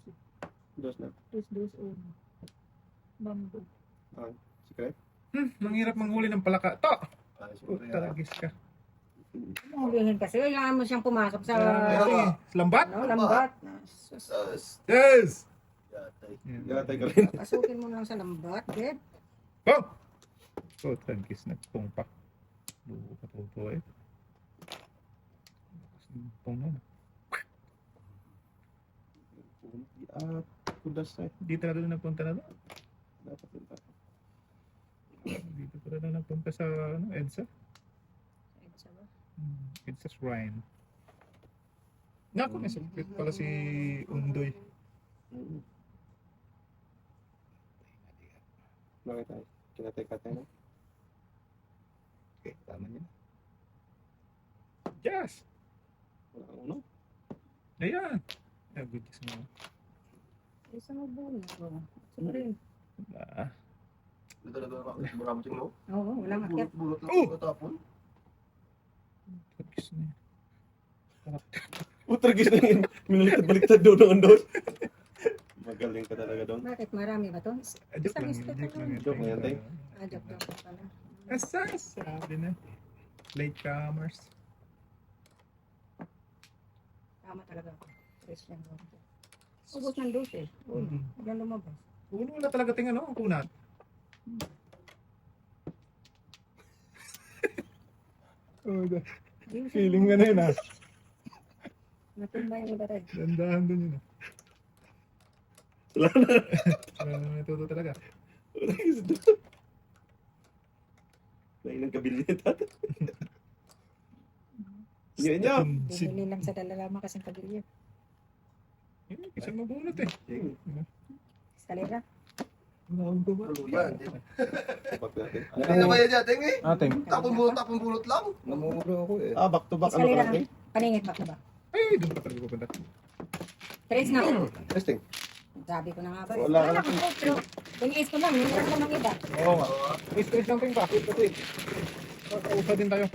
Speaker 1: Dos na.
Speaker 3: Dos-dos uno. Bamboo.
Speaker 1: Secret?
Speaker 2: Manghirap manghuli ng palaka. To!
Speaker 4: Siyempre,
Speaker 2: Talagis ka.
Speaker 3: Hulihin kasi. Kailangan mo siyang pumasok sa
Speaker 2: Lambat?
Speaker 3: ano, lambat. Sus.
Speaker 2: Yes!
Speaker 4: Yatay.
Speaker 1: Gatay ka rin.
Speaker 3: Pasukin mo lang sa lambat, Deb.
Speaker 2: Oh! Oh, talagis na pumpa. Buo ka to eh. Pong na.
Speaker 1: Kudas na eh.
Speaker 2: Dito na rin napunta na doon.
Speaker 1: Dapat yun tayo.
Speaker 2: Dito pa rin na napunta sa ano, EDSA. EDSA Shrine. Naku, may sakit pala si Undoy.
Speaker 1: Bakit tayo? Kinatay-katay na.
Speaker 2: Okay, tama niya. Yes!
Speaker 1: Wala kang uno.
Speaker 2: Ayan! Ay, good kiss mo.
Speaker 3: Isa mo buo. Sorry.
Speaker 4: Ito na doon ako. Marami yung no?
Speaker 3: Oo, walang akyat.
Speaker 4: Bulot lang
Speaker 2: Oh!
Speaker 4: ako tapon.
Speaker 2: Good kiss na yan.
Speaker 1: Utragis na yun. Minaliktad-baliktad doon. Magaling ka talaga doon.
Speaker 3: Bakit marami ba to?
Speaker 2: Joke lang yun. Joke lang yun.
Speaker 1: Joke lang yan, tay.
Speaker 3: Joke pala.
Speaker 2: Asas! Sabi na. Latecomers.
Speaker 3: Tama talaga ako. Christian Ronaldo. Ubus ng dos eh. Diyan lumabas.
Speaker 2: Uno wala talaga tingnan no? Ang kunat. Oh, feeling nga na yun ah.
Speaker 3: Natumbay yung iba tayo.
Speaker 2: Dandahan dun yun ah.
Speaker 1: Wala na.
Speaker 2: Wala na natuto talaga.
Speaker 1: Utragis doon. Nailang kabinet ata. Yan niya.
Speaker 3: Bumili lang sa dalalama kasing kabilya.
Speaker 2: Isang mabunot eh.
Speaker 3: Eskalera.
Speaker 2: Wala ko ba?
Speaker 4: Tuluyan.
Speaker 1: Tapat natin.
Speaker 4: Hindi na ba yan dyan, eh?
Speaker 2: Ating.
Speaker 4: Tapon bulot lang.
Speaker 5: Namumuro ako eh.
Speaker 1: Back to back. Ano
Speaker 3: Eskalera.
Speaker 1: ka natin?
Speaker 3: Paningit ba ba?
Speaker 2: Ay, doon pa talaga pupunta.
Speaker 3: Trace na.
Speaker 1: Testing.
Speaker 3: Sabi ko na nga ba.
Speaker 1: Wala ka na.
Speaker 3: Pero, pag-iis ko lang, hindi ko ng iba.
Speaker 2: Oo nga. Stress lang tayong bakit kasi. Usa din tayo.